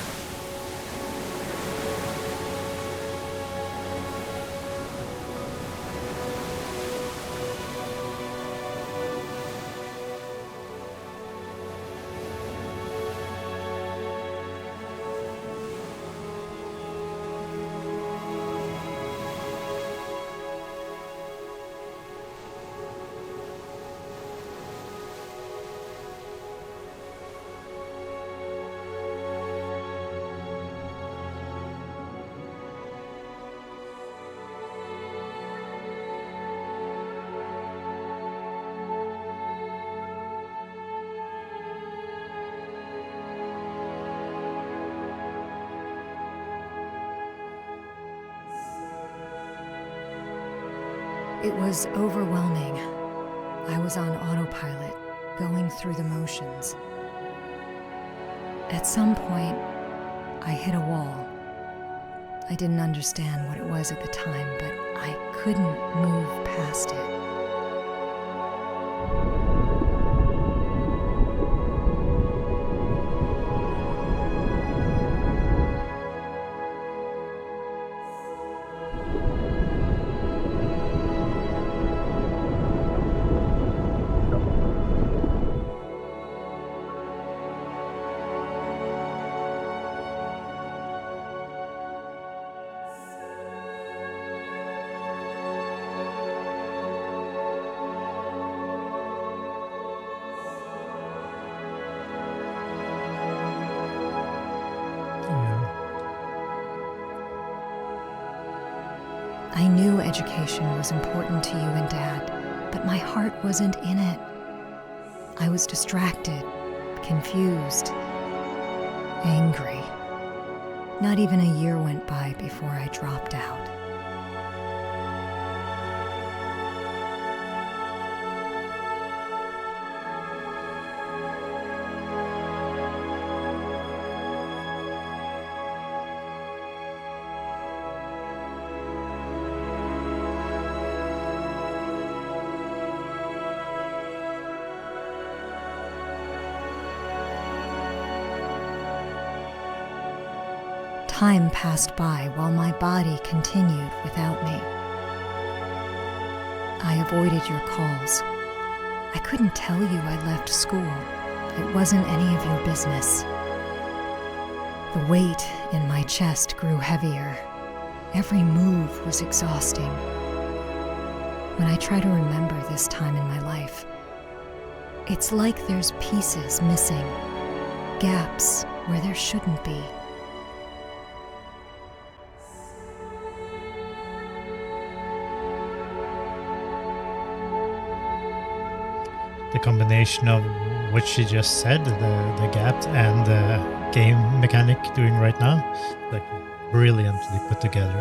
It was overwhelming. I was on autopilot, going through the motions. At some point, I hit a wall. I didn't understand what it was at the time, but I couldn't move past it. I knew education was important to you and Dad, but my heart wasn't in it. I was distracted, confused, angry. Not even a year went by before I dropped out. Time passed by while my body continued without me. I avoided your calls. I couldn't tell you I left school. It wasn't any of your business. The weight in my chest grew heavier. Every move was exhausting. When I try to remember this time in my life, it's like there's pieces missing, gaps where there shouldn't be. The combination of what she just said, the gap, and the game mechanic doing right now, like brilliantly put together.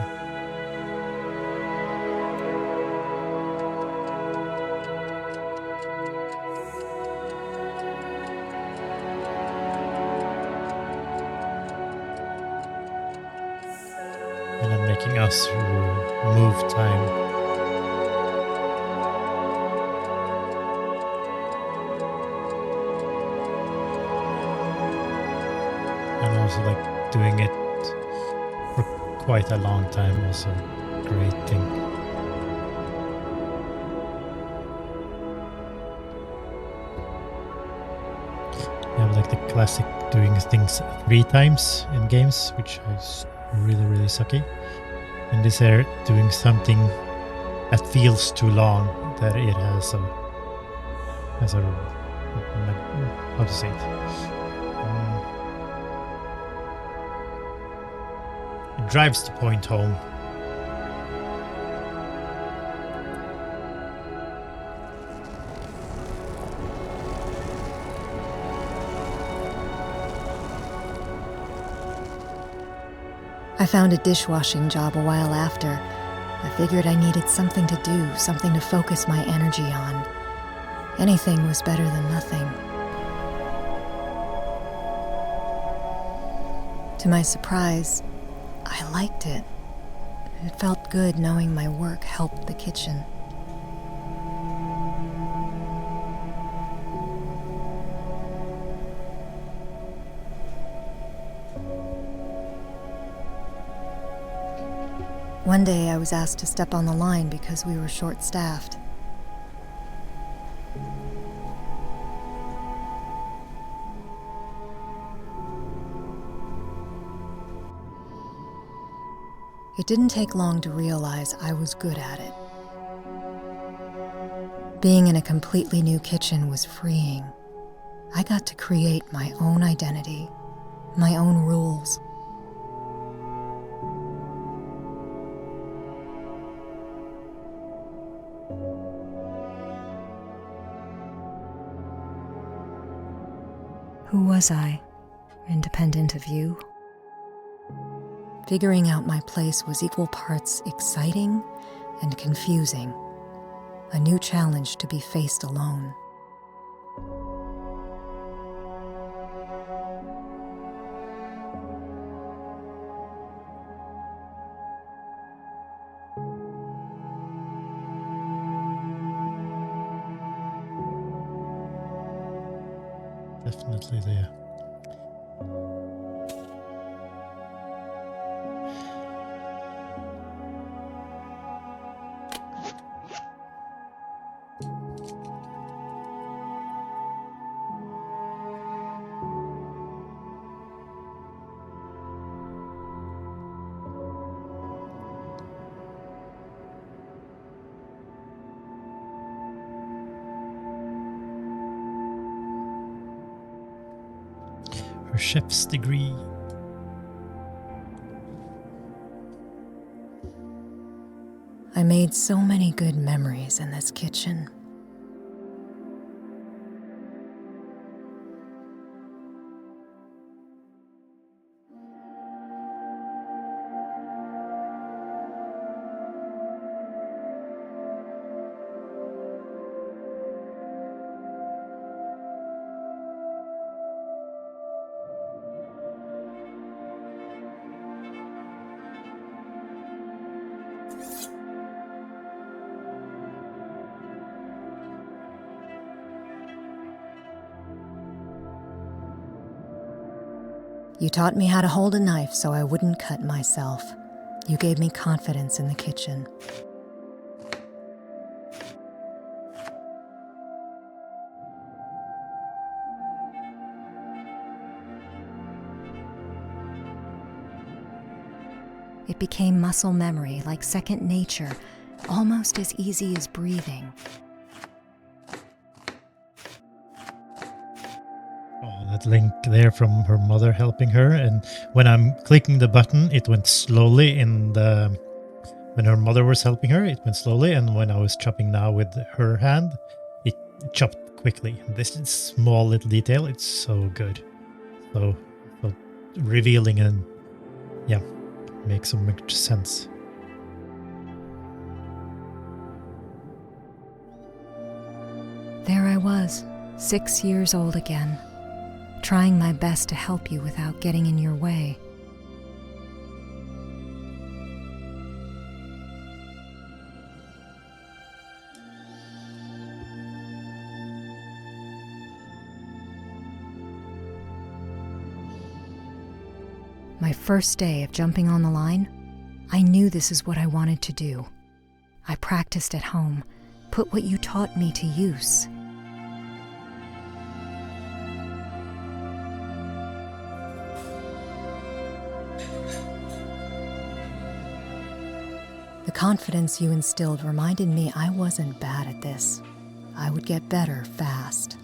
And then making us move time. And also like doing it for quite a long time, also great thing. You have like the classic doing things 3 times in games, which is really, really sucky. And this here doing something that feels too long, that it has a how to say it? It drives the point home. I found a dishwashing job a while after. I figured I needed something to do, something to focus my energy on. Anything was better than nothing. To my surprise, I liked it. It felt good knowing my work helped the kitchen. One day I was asked to step on the line because we were short-staffed. It didn't take long to realize I was good at it. Being in a completely new kitchen was freeing. I got to create my own identity, my own rules. Who was I, independent of you? Figuring out my place was equal parts exciting and confusing, a new challenge to be faced alone. Definitely there. Her chef's degree. I made so many good memories in this kitchen. You taught me how to hold a knife so I wouldn't cut myself. You gave me confidence in the kitchen. It became muscle memory, like second nature, almost as easy as breathing. Oh, that link there from her mother helping her, and when I'm clicking the button, it went slowly. When her mother was helping her, it went slowly, and when I was chopping now with her hand, it chopped quickly. This is small little detail. It's so good, so revealing, and yeah, makes so much sense. There I was, 6 years old again, trying my best to help you without getting in your way. My first day of jumping on the line, I knew this is what I wanted to do. I practiced at home, put what you taught me to use. The confidence you instilled reminded me I wasn't bad at this. I would get better fast.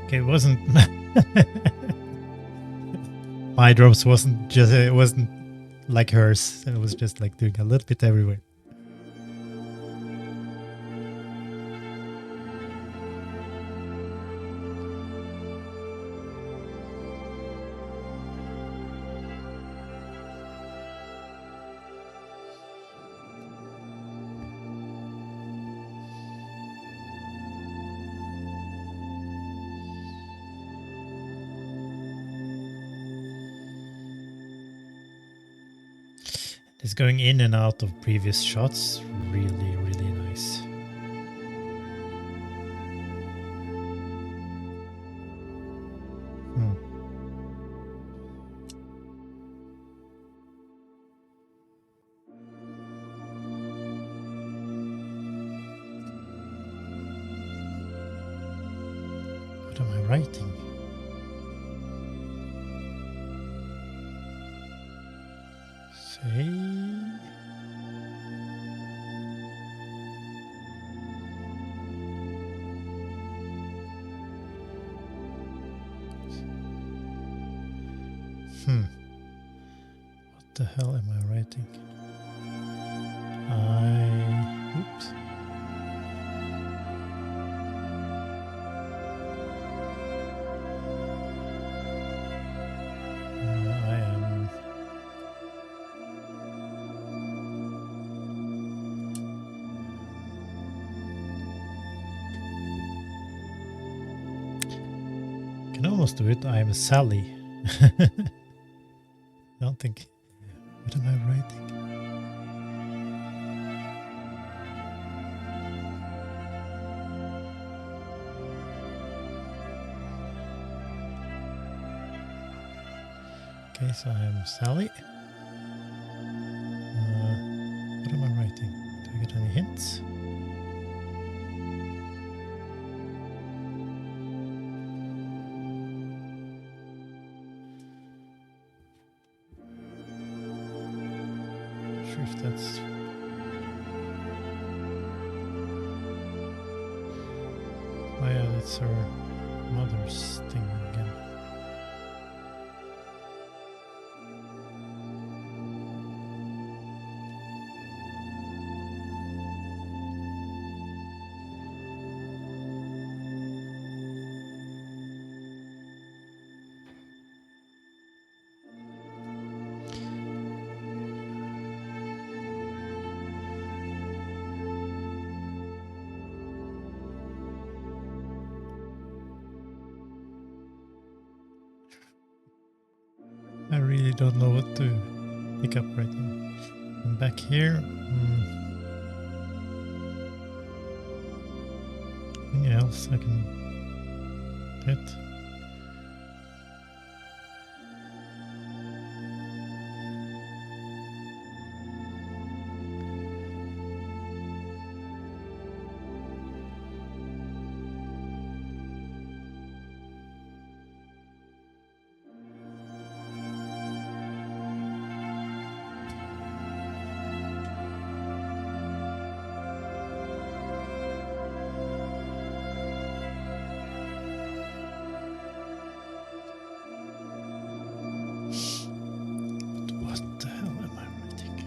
Okay, it wasn't my drops wasn't just, it wasn't like hers. It was just like doing a little bit everywhere. This going in and out of previous shots, really, really nice. What am I writing? Say... What the hell am I writing? Oops. I am... Can almost do it. I am Sally. I don't think... What am I writing? Okay, so I am Sally. What am I writing? Do I get any hints? Not sure if that's... Oh yeah, that's her mother's thing again. I really don't know what to pick up right now. And back here, anything else I can hit? What the hell am I writing?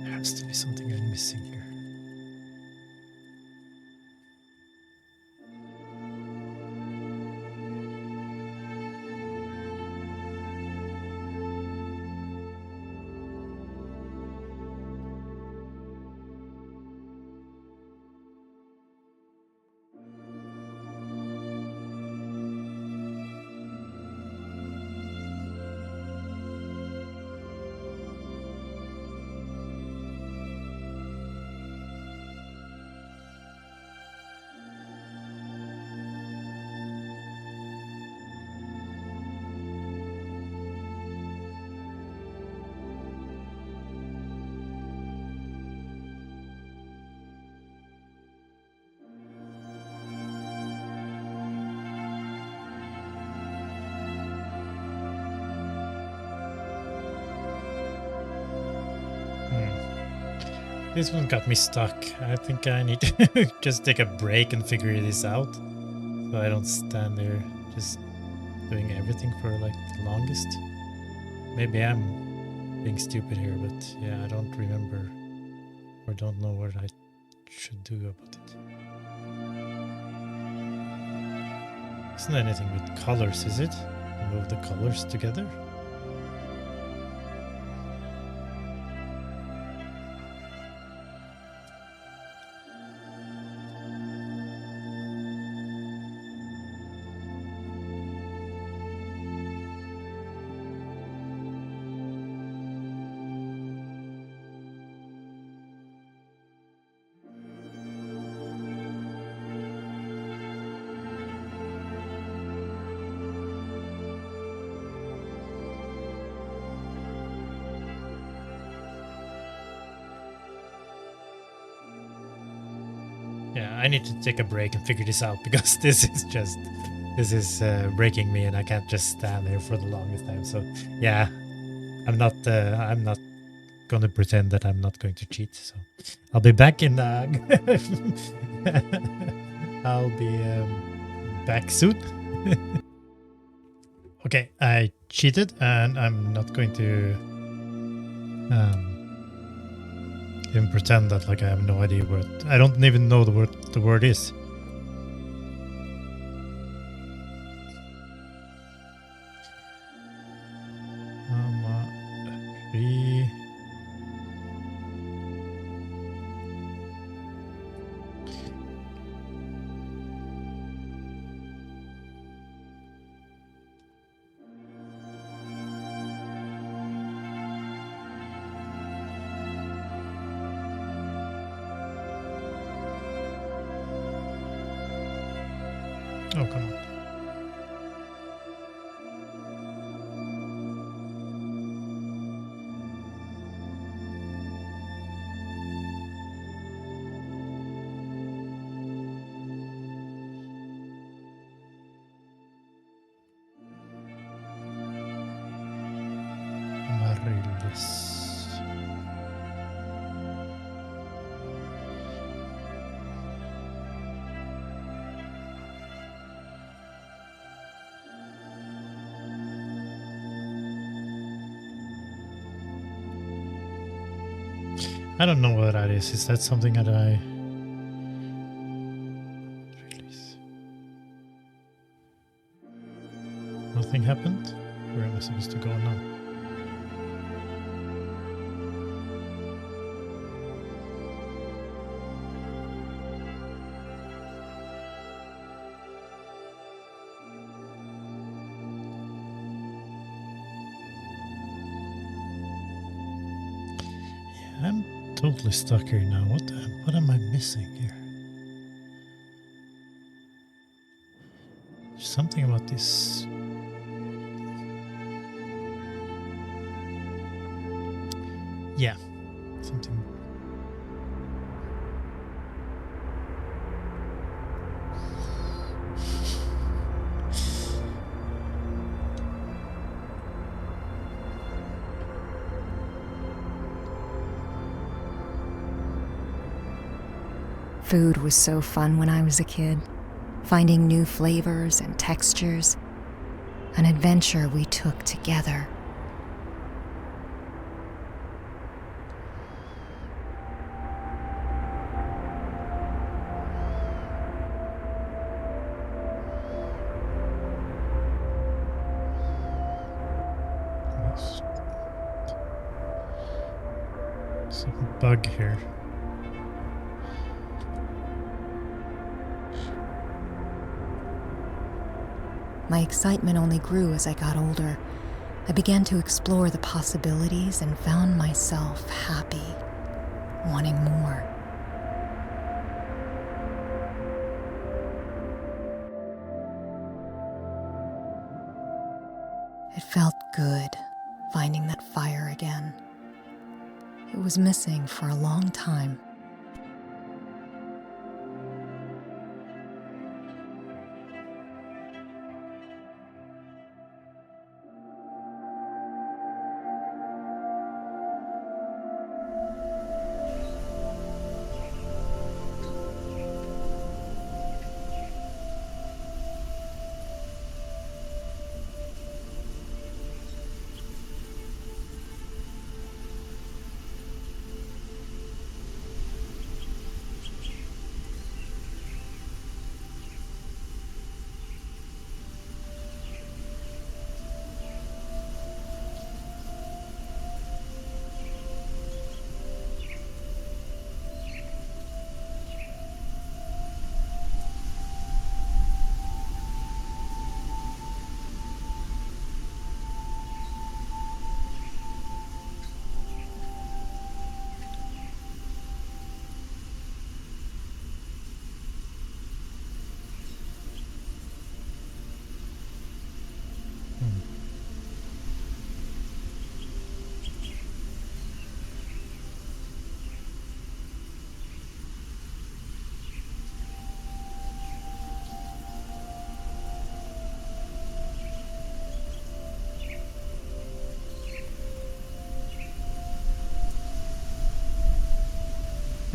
There has to be something I'm missing here. This one got me stuck. I think I need to just take a break and figure this out. So I don't stand there just doing everything for like the longest. Maybe I'm being stupid here, but yeah, I don't remember or don't know what I should do about it. Isn't anything with colors, is it? Move the colors together? Yeah, I need to take a break and figure this out because this is breaking me, and I can't just stand there for the longest time. So yeah, I'm not gonna pretend that I'm not going to cheat. So I'll be back in. I'll be back soon. Okay, I cheated, and I'm not going to even pretend that like I have no idea what. I don't even know what the word is. Re. Oh, come on. Amaryllis. I don't know what that is. Is that something that I release? Nothing happened? Where am I supposed to go now? Yeah, I'm totally stuck here now. What am I missing here? Something about this. Yeah, something. Food was so fun when I was a kid, finding new flavors and textures, an adventure we took together. Some bug here. My excitement only grew as I got older. I began to explore the possibilities and found myself happy, wanting more. It felt good finding that fire again. It was missing for a long time.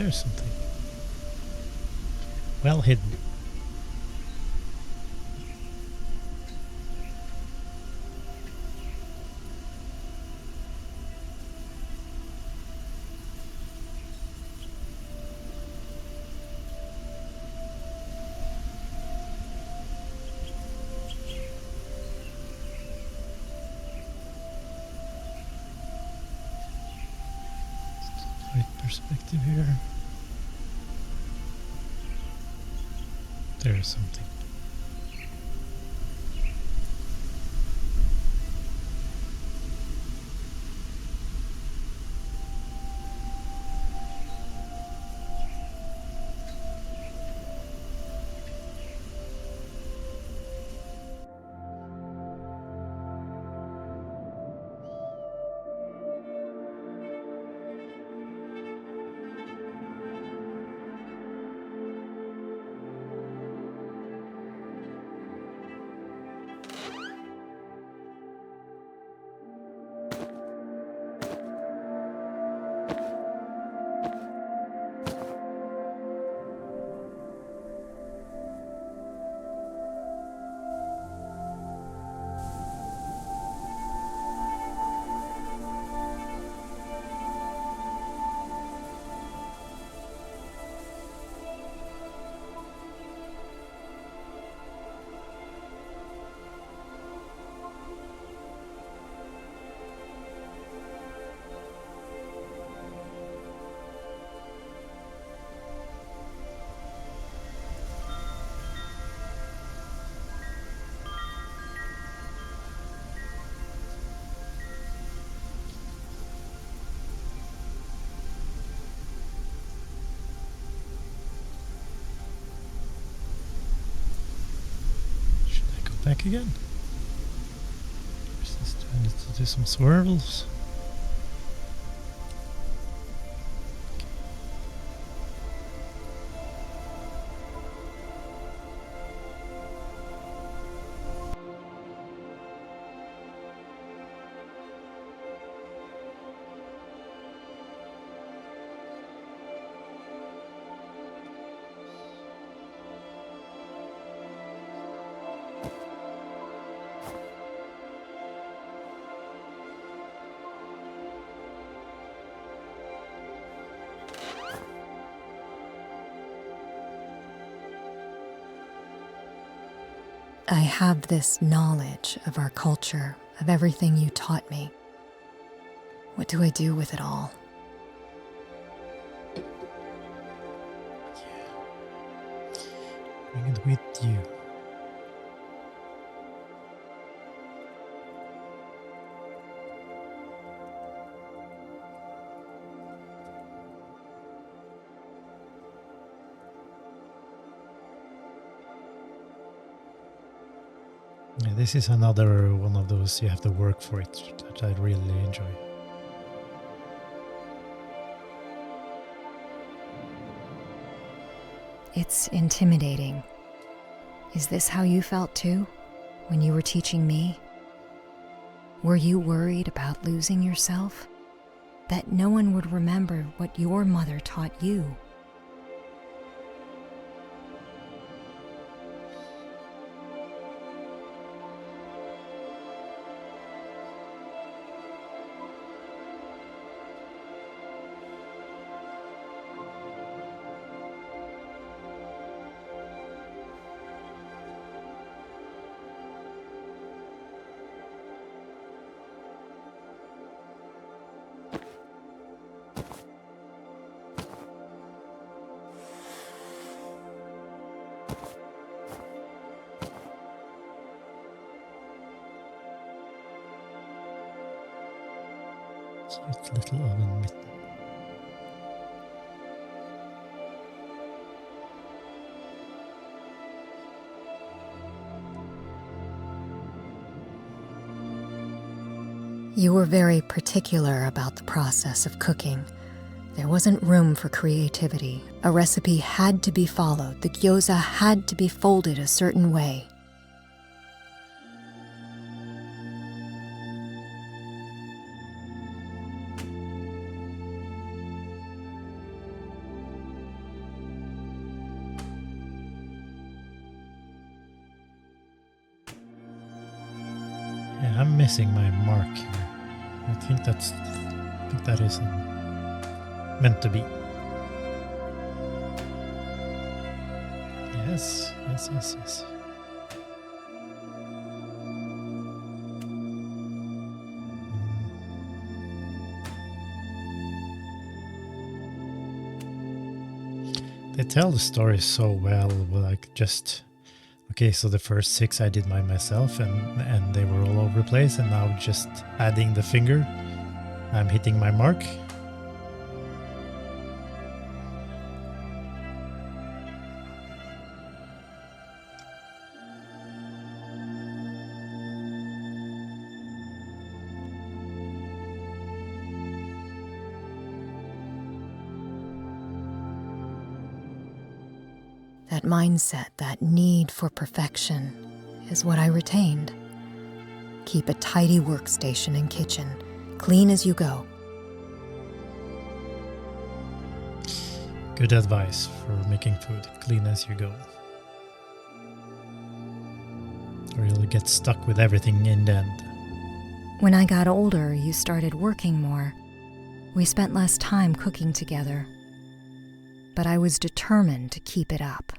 There's something. Well hidden. Right perspective here. There's something. Should I go back again? Do I need to do some swirls? I have this knowledge of our culture, of everything you taught me. What do I do with it all? Bring it with you. Yeah, this is another one of those you have to work for it that I really enjoy. It's intimidating. Is this how you felt too, when you were teaching me? Were you worried about losing yourself? That no one would remember what your mother taught you? Cute little oven mitten. You were very particular about the process of cooking. There wasn't room for creativity. A recipe had to be followed. The gyoza had to be folded a certain way. I'm missing my mark here. I think that is meant to be. Yes. They tell the story so well, like just okay, so the first 6 I did by myself and they were all over the place, and now just adding the finger, I'm hitting my mark. That mindset, that need for perfection, is what I retained. Keep a tidy workstation and kitchen, clean as you go. Good advice for making food, clean as you go. Or you'll get stuck with everything in the end. When I got older, you started working more. We spent less time cooking together. But I was determined to keep it up.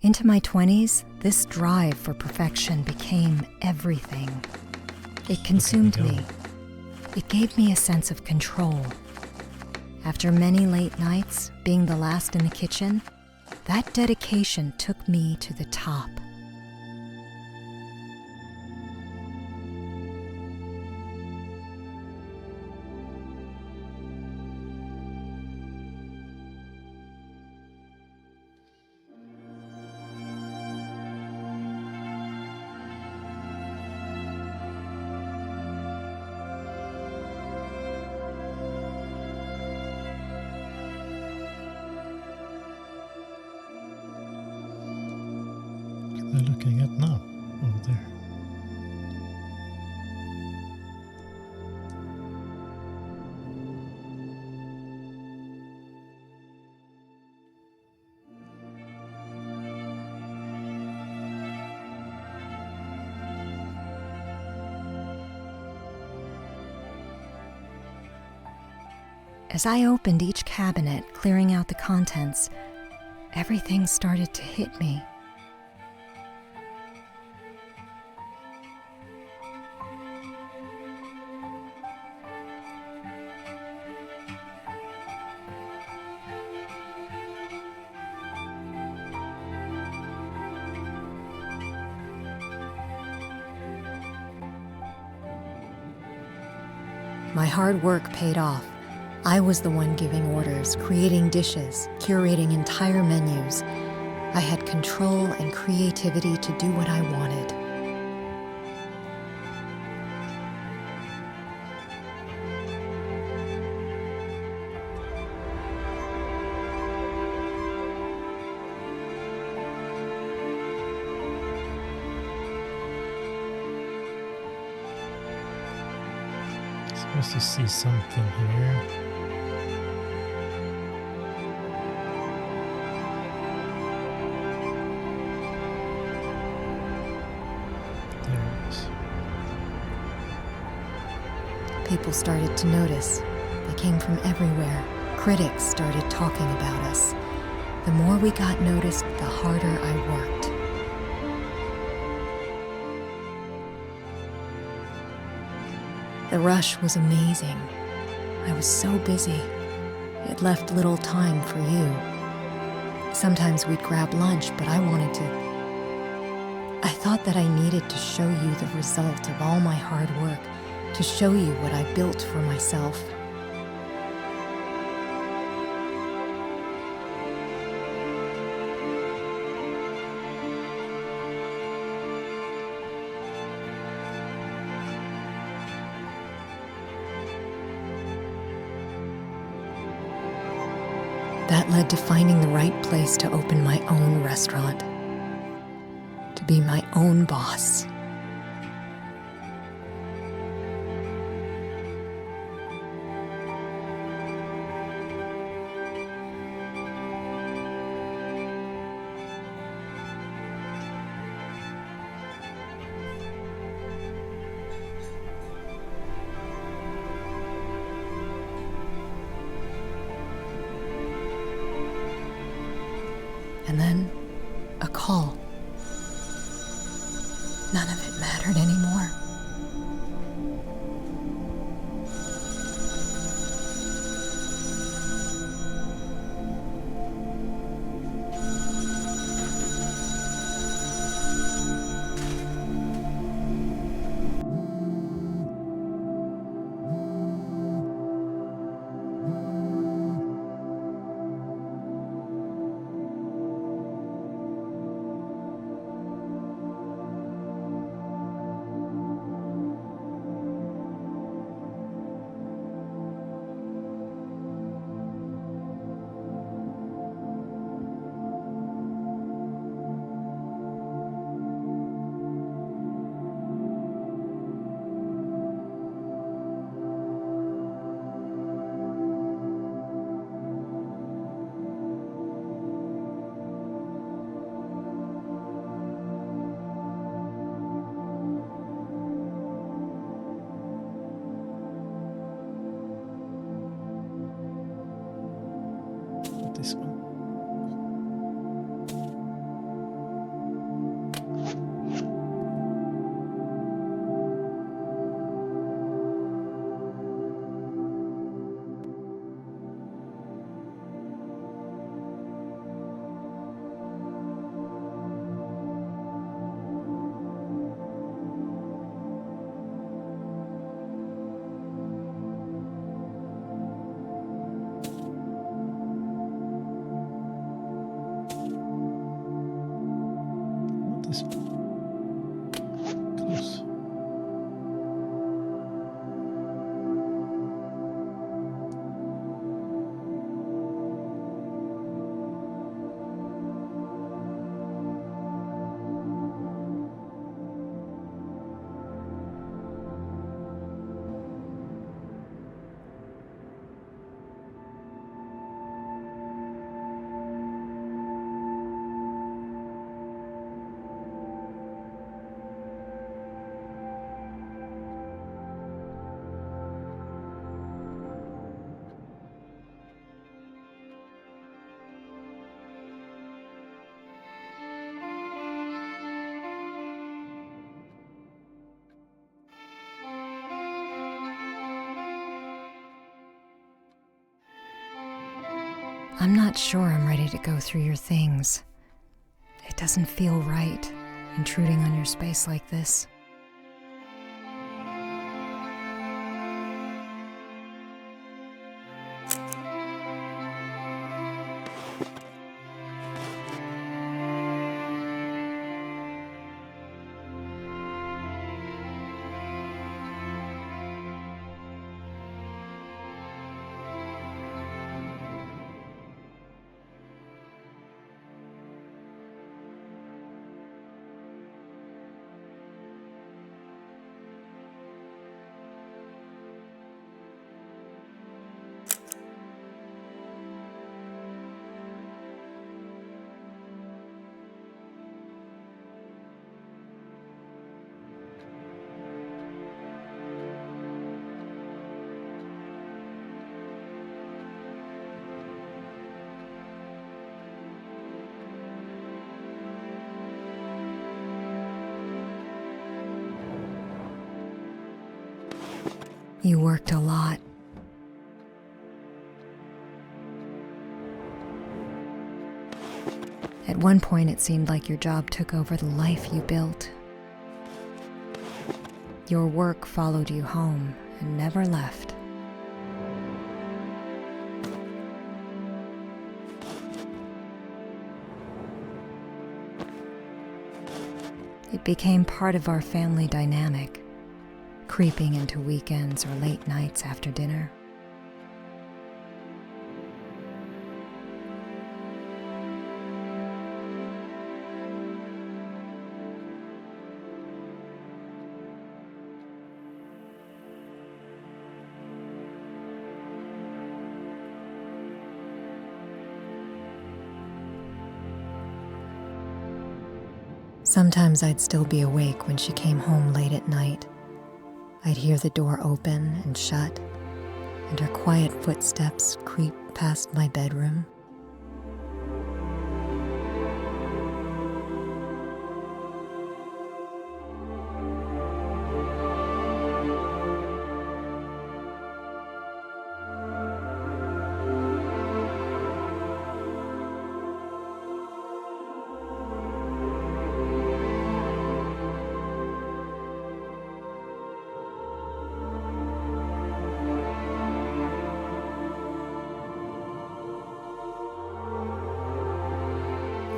Into my 20s, this drive for perfection became everything. It consumed me. It gave me a sense of control. After many late nights, being the last in the kitchen, that dedication took me to the top. They're looking at now, over there. As I opened each cabinet, clearing out the contents, everything started to hit me. My hard work paid off. I was the one giving orders, creating dishes, curating entire menus. I had control and creativity to do what I wanted. Supposed to see something here. There it is. People started to notice. They came from everywhere. Critics started talking about us. The more we got noticed, the harder I worked. The rush was amazing. I was so busy. It left little time for you. Sometimes we'd grab lunch, but I thought that I needed to show you the result of all my hard work, to show you what I built for myself. That led to finding the right place to open my own restaurant, to be my own boss. And then a call. None of it mattered anymore. This one. This one. Close. I'm not sure I'm ready to go through your things. It doesn't feel right, intruding on your space like this. You worked a lot. At one point, it seemed like your job took over the life you built. Your work followed you home and never left. It became part of our family dynamic, creeping into weekends or late nights after dinner. Sometimes I'd still be awake when she came home late at night. I'd hear the door open and shut, and her quiet footsteps creep past my bedroom.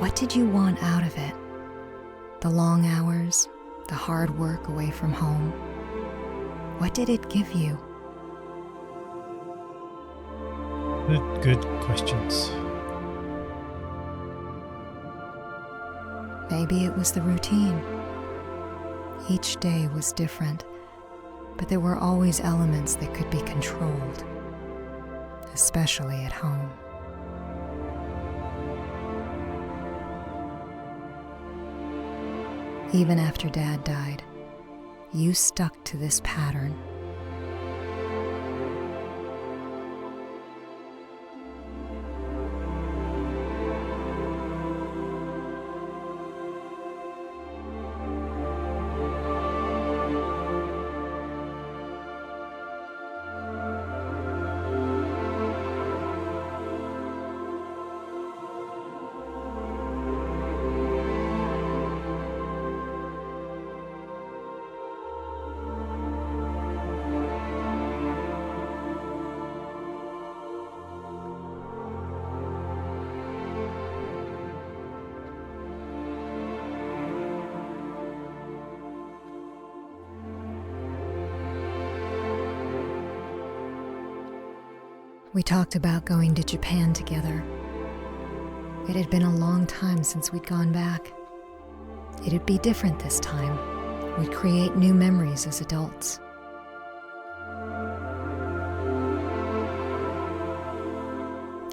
What did you want out of it? The long hours, the hard work away from home. What did it give you? Good questions. Maybe it was the routine. Each day was different, but there were always elements that could be controlled, especially at home. Even after Dad died, you stuck to this pattern. We talked about going to Japan together. It had been a long time since we'd gone back. It'd be different this time. We'd create new memories as adults.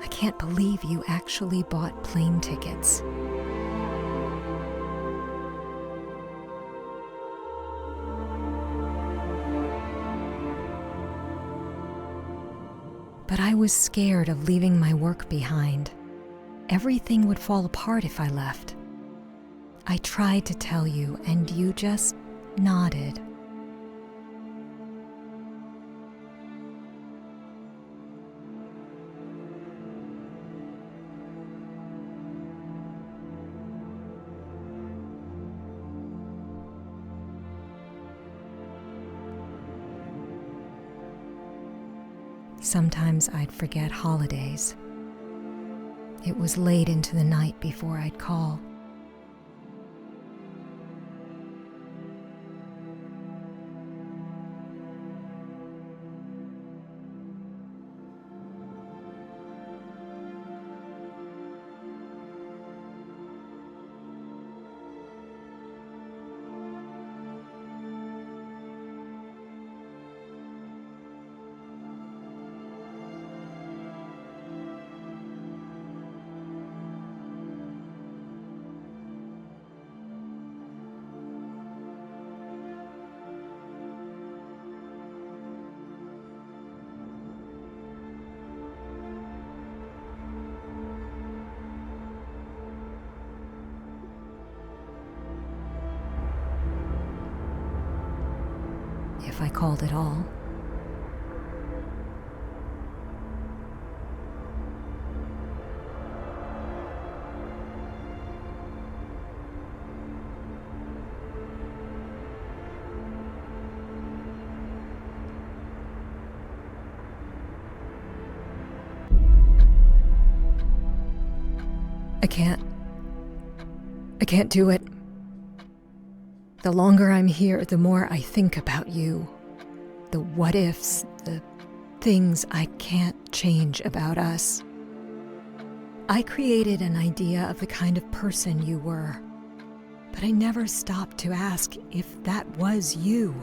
I can't believe you actually bought plane tickets. But I was scared of leaving my work behind. Everything would fall apart if I left. I tried to tell you, and you just nodded. Sometimes I'd forget holidays. It was late into the night before I'd call. If I called at all. I can't do it. The longer I'm here, the more I think about you. The what ifs, the things I can't change about us. I created an idea of the kind of person you were, but I never stopped to ask if that was you.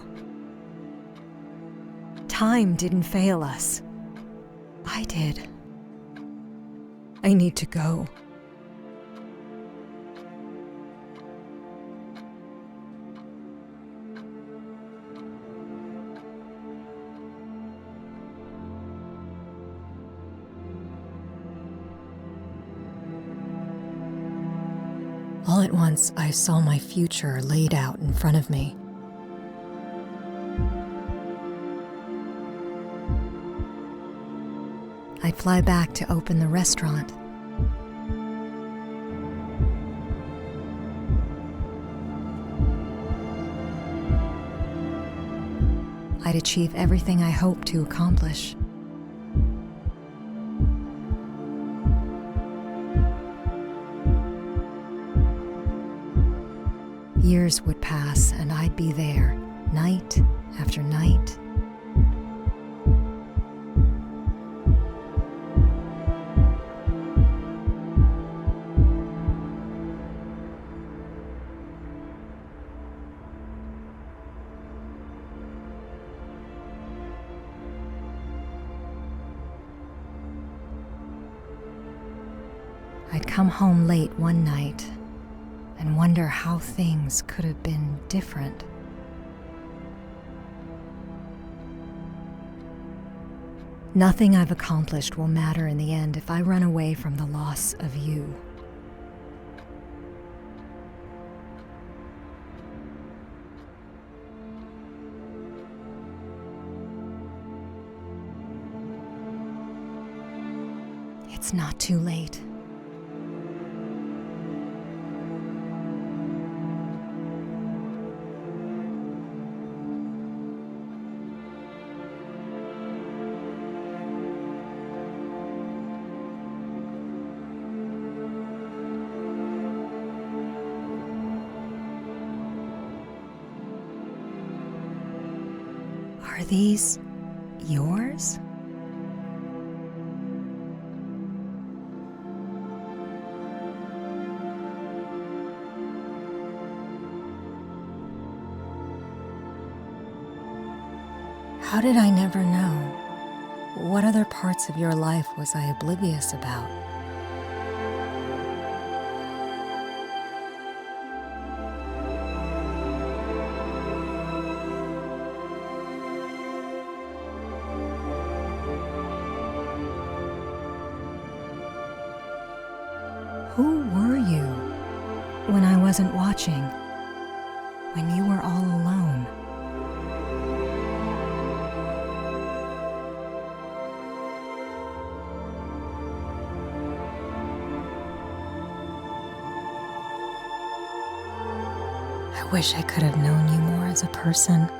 Time didn't fail us. I did. I need to go. All at once, I saw my future laid out in front of me. I'd fly back to open the restaurant. I'd achieve everything I hoped to accomplish. Years would pass and I'd be there, night after night. I'd come home late one night and wonder how things could have been different. Nothing I've accomplished will matter in the end if I run away from the loss of you. It's not too late. Are these yours? How did I never know? What other parts of your life was I oblivious about? Who were you when I wasn't watching? When you were all alone? I wish I could have known you more as a person.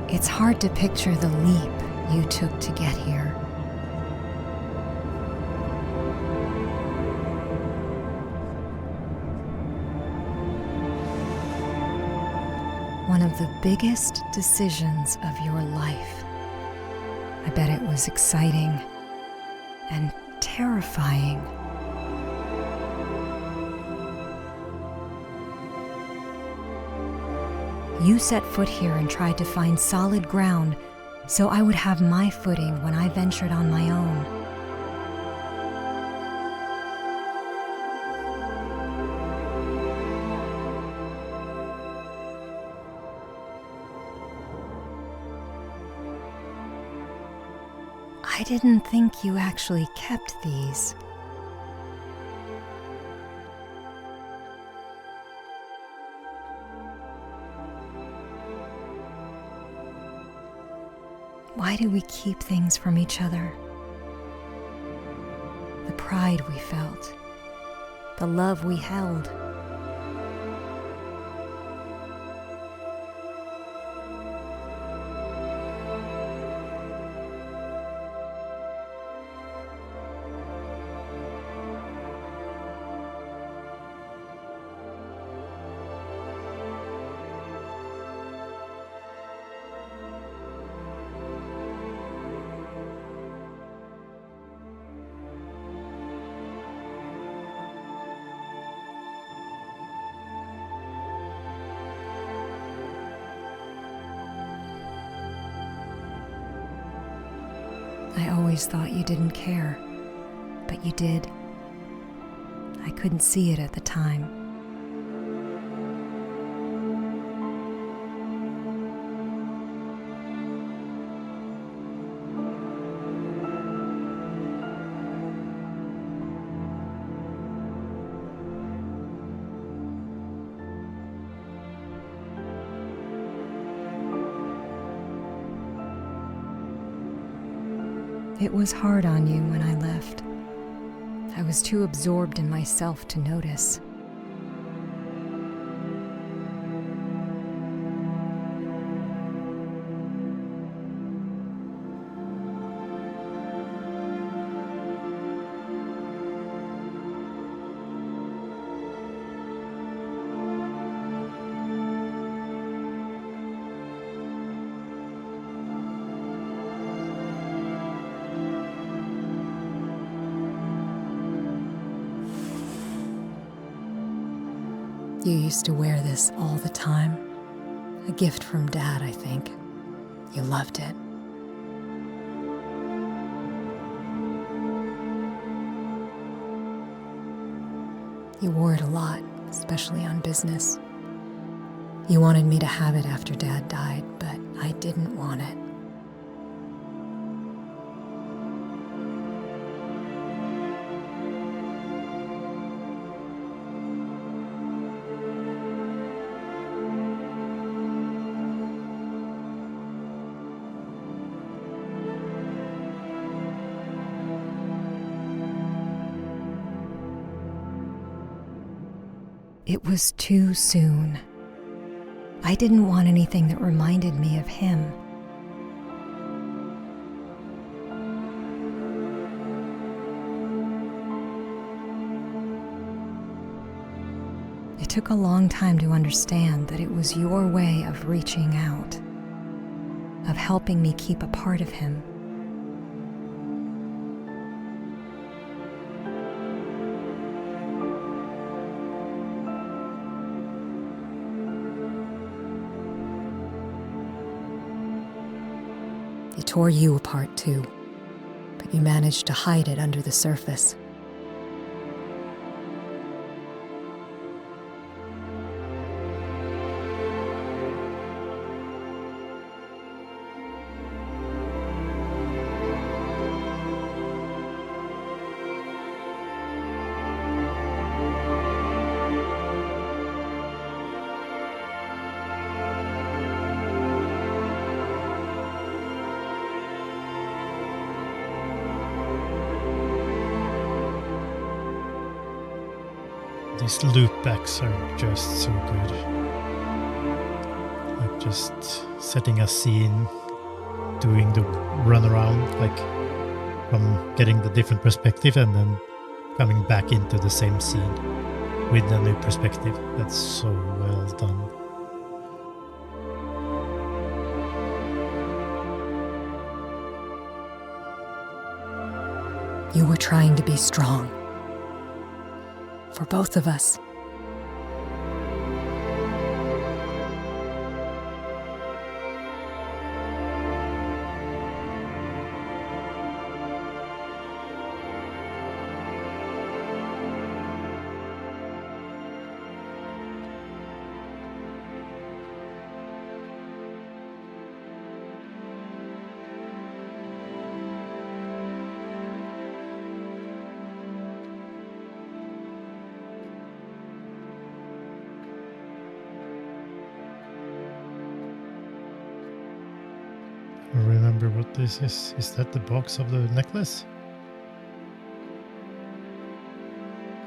It's hard to picture the leap you took to get here. One of the biggest decisions of your life. I bet it was exciting and terrifying. You set foot here and tried to find solid ground so I would have my footing when I ventured on my own. I didn't think you actually kept these. Why do we keep things from each other? The pride we felt, the love we held. I always thought you didn't care, but you did. I couldn't see it at the time. It was hard on you when I left. I was too absorbed in myself to notice. You used to wear this all the time. A gift from Dad, I think. You loved it. You wore it a lot, especially on business. You wanted me to have it after Dad died, but I didn't want it. It was too soon. I didn't want anything that reminded me of him. It took a long time to understand that it was your way of reaching out, of helping me keep a part of him. It tore you apart too, but you managed to hide it under the surface. These loopbacks are just so good. Like just setting a scene, doing the runaround, like from getting the different perspective and then coming back into the same scene with a new perspective. That's so well done. You were trying to be strong. For both of us. Remember what this is? Is that the box of the necklace?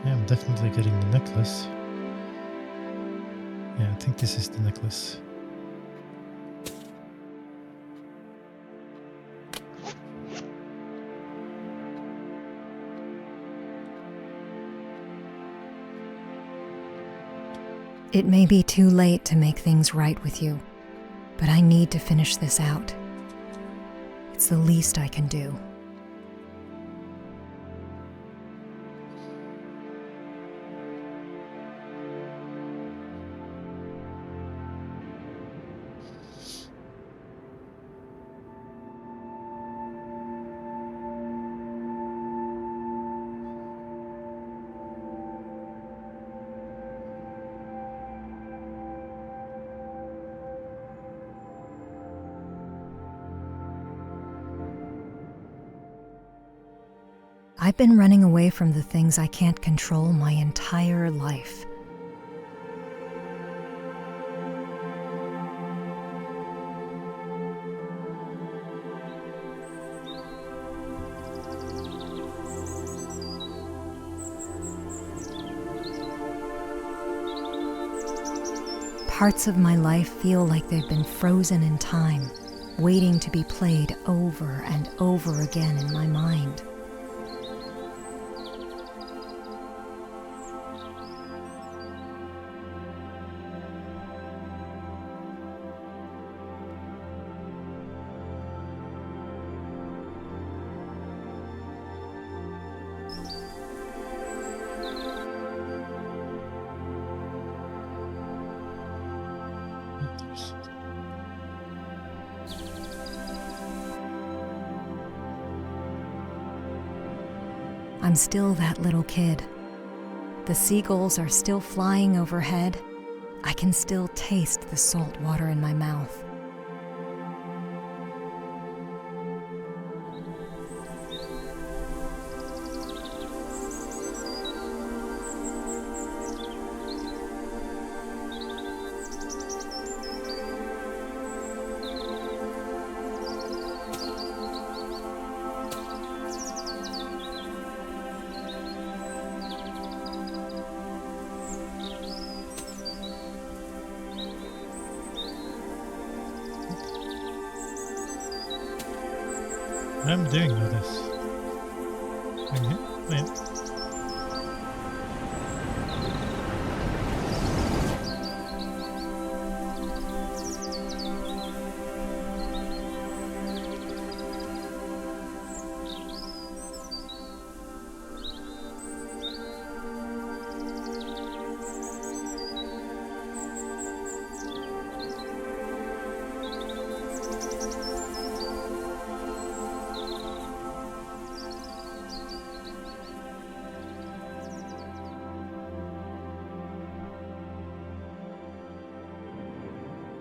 Yeah, I'm definitely getting the necklace. Yeah, I think this is the necklace. It may be too late to make things right with you, but I need to finish this out. It's the least I can do. I've been running away from the things I can't control my entire life. Parts of my life feel like they've been frozen in time, waiting to be played over and over again in my mind. I'm still that little kid. The seagulls are still flying overhead. I can still taste the salt water in my mouth. What am I doing with this? Wait.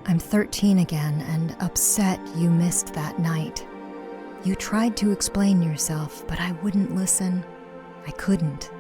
I'm 13 again and upset you missed that night. You tried to explain yourself, but I wouldn't listen. I couldn't.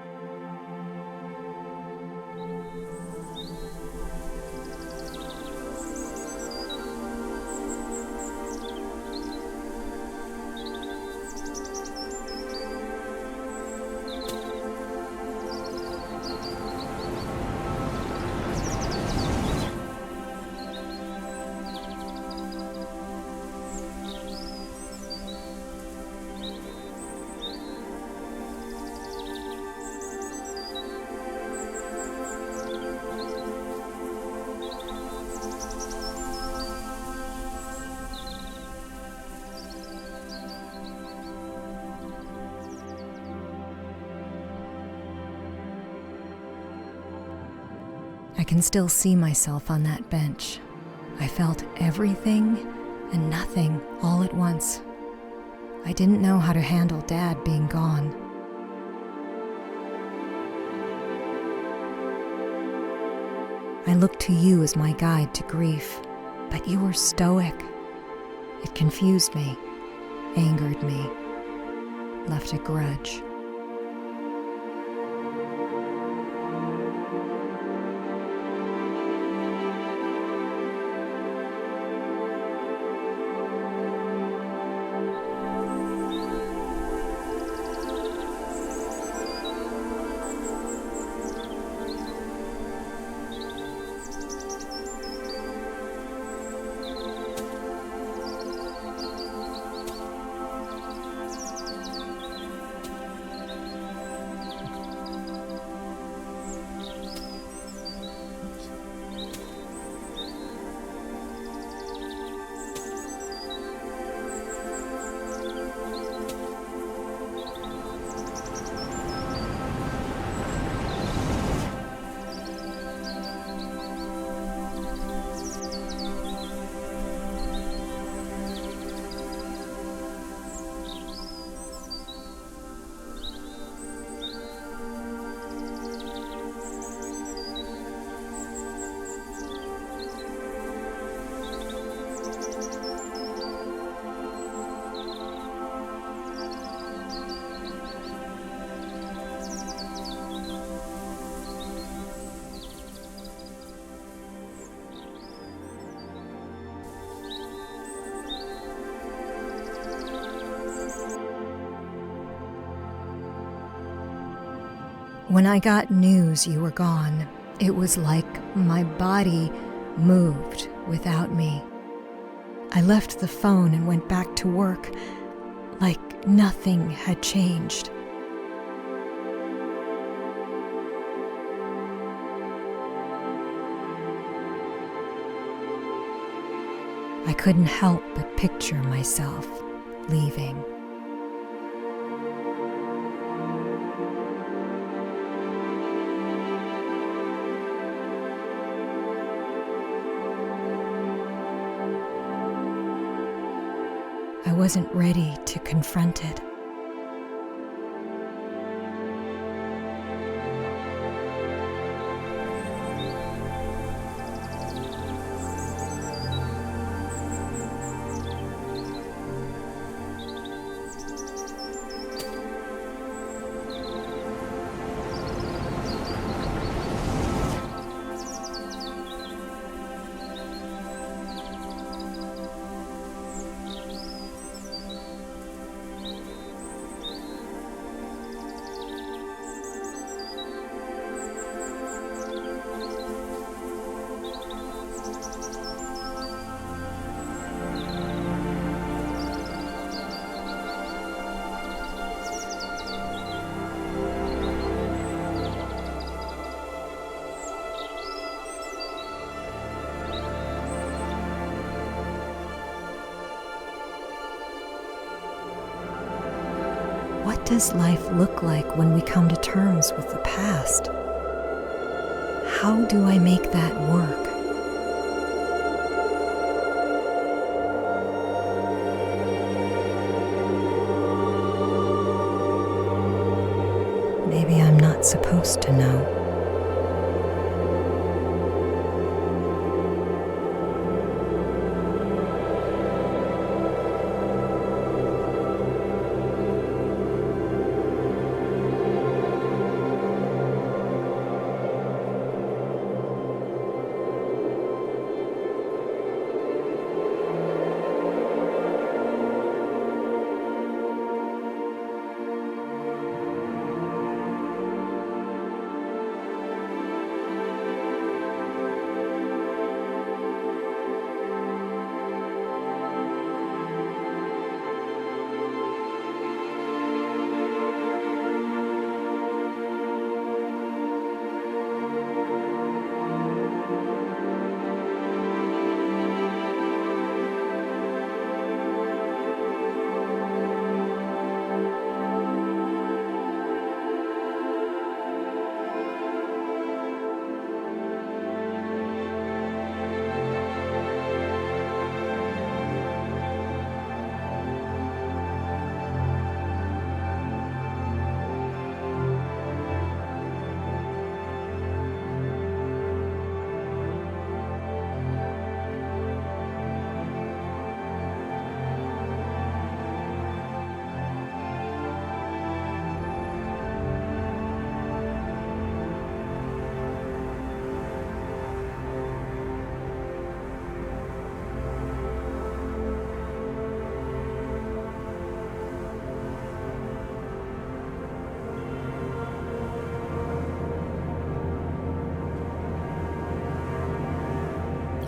I can still see myself on that bench. I felt everything and nothing all at once. I didn't know how to handle Dad being gone. I looked to you as my guide to grief, but you were stoic. It confused me, angered me, left a grudge. When I got news you were gone, it was like my body moved without me. I left the phone and went back to work like nothing had changed. I couldn't help but picture myself leaving. I wasn't ready to confront it. What does life look like when we come to terms with the past? How do I make that work? Maybe I'm not supposed to know.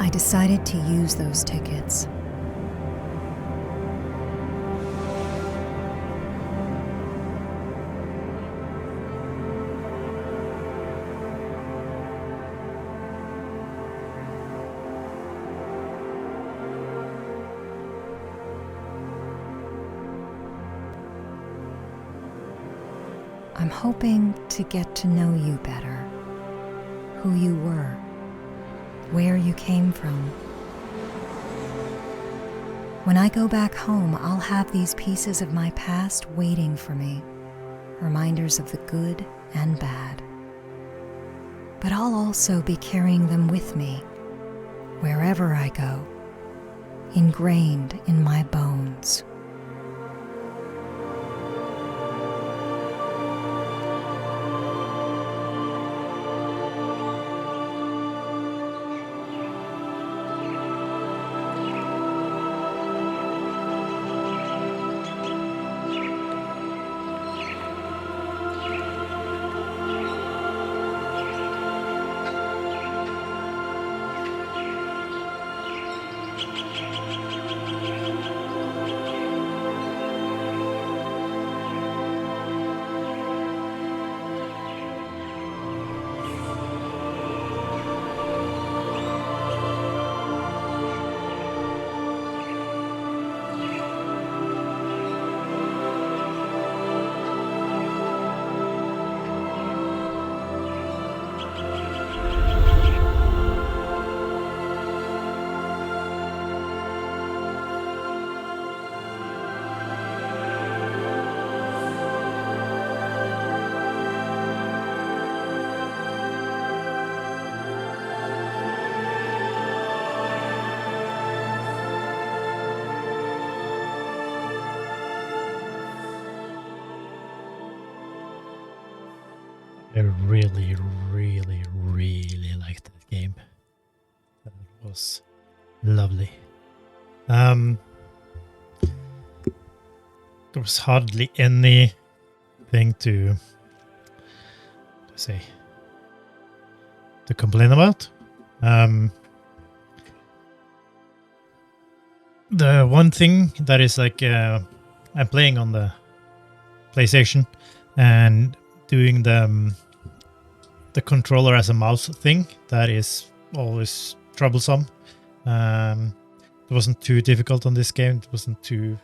I decided to use those tickets. I'm hoping to get to know you better, who you were, where you came from. When I go back home, I'll have these pieces of my past waiting for me, reminders of the good and bad. But I'll also be carrying them with me, wherever I go, ingrained in my bones. I really, really, really liked that game. That was lovely. There was hardly anything to say to complain about. The one thing that is like I'm playing on the PlayStation and doing the controller as a mouse thing, that is always troublesome. It wasn't too difficult on this game. It wasn't too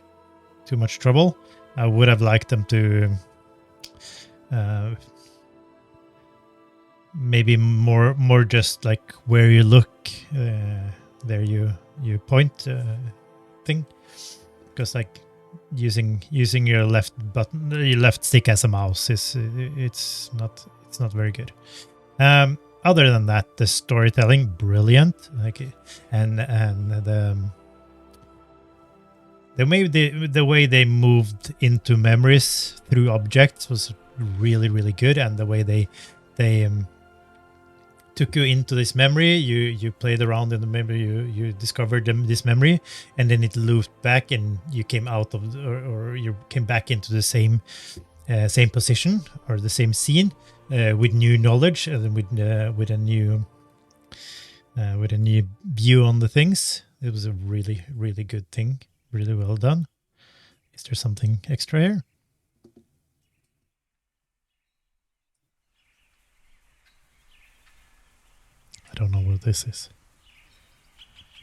much trouble. I would have liked them to maybe more just like where you look, there you point thing, because like using your left button, your left stick as a mouse is it's not very good. Other than that, the storytelling brilliant, like, and the way they moved into memories through objects was really, really good, and the way they took you into this memory, you played around in the memory, you discovered this memory, and then it looped back, and you came out of or you came back into the same position or the same scene with new knowledge and with a new view on the things. It was a really, really good thing, really well done. Is there something extra here? I don't know what this is.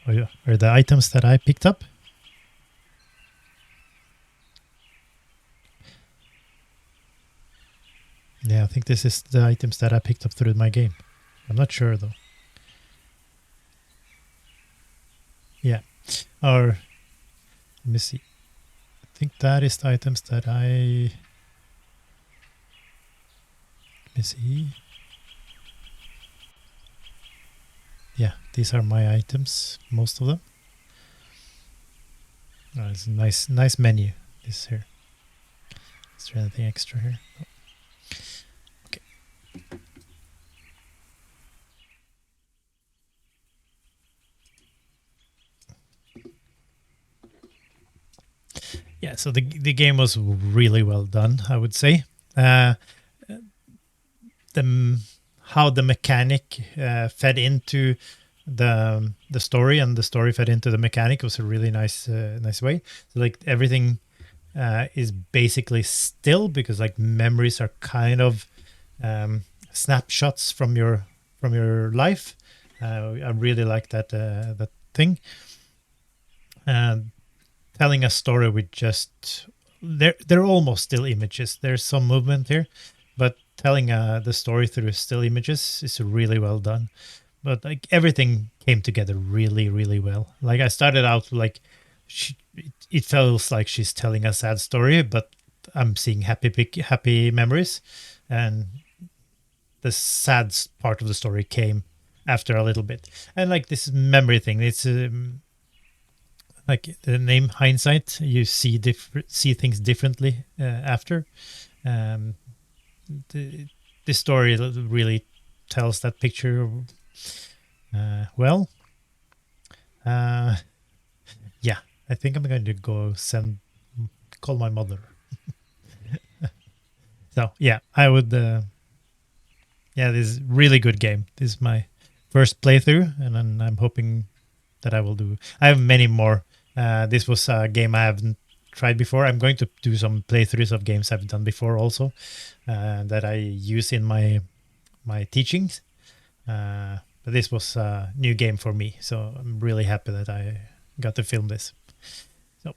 Oh yeah, are the items that I picked up? Yeah, I think this is the items that I picked up through my game. I'm not sure though. Yeah, or let me see. I think that is the items that I. Let me see. Yeah, these are my items, most of them. Oh, it's a nice menu. This here. Is there anything extra here? No. Okay. Yeah, so the game was really well done, I would say. How the mechanic fed into the story, and the story fed into the mechanic was a really nice way. So like everything is basically still, because like memories are kind of snapshots from your life. I really like that thing. Telling a story with just they're almost still images. There's some movement here, but telling the story through still images is really well done. But like everything came together really, really well. Like I started out like it feels like she's telling a sad story, but I'm seeing happy memories, and the sad part of the story came after a little bit. And like this memory thing, it's like the name Hindsight. You see things differently after. The story really tells that picture well. Yeah, I think I'm going to go call my mother. So yeah, I would. Yeah, this is a really good game. This is my first playthrough, and then I'm hoping that I will do. I have many more. This was a game I haven't tried before. I'm going to do some playthroughs of games I've done before also, that I use in my teachings. But this was a new game for me, so I'm really happy that I got to film this. So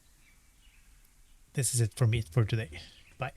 this is it for me for today. Bye.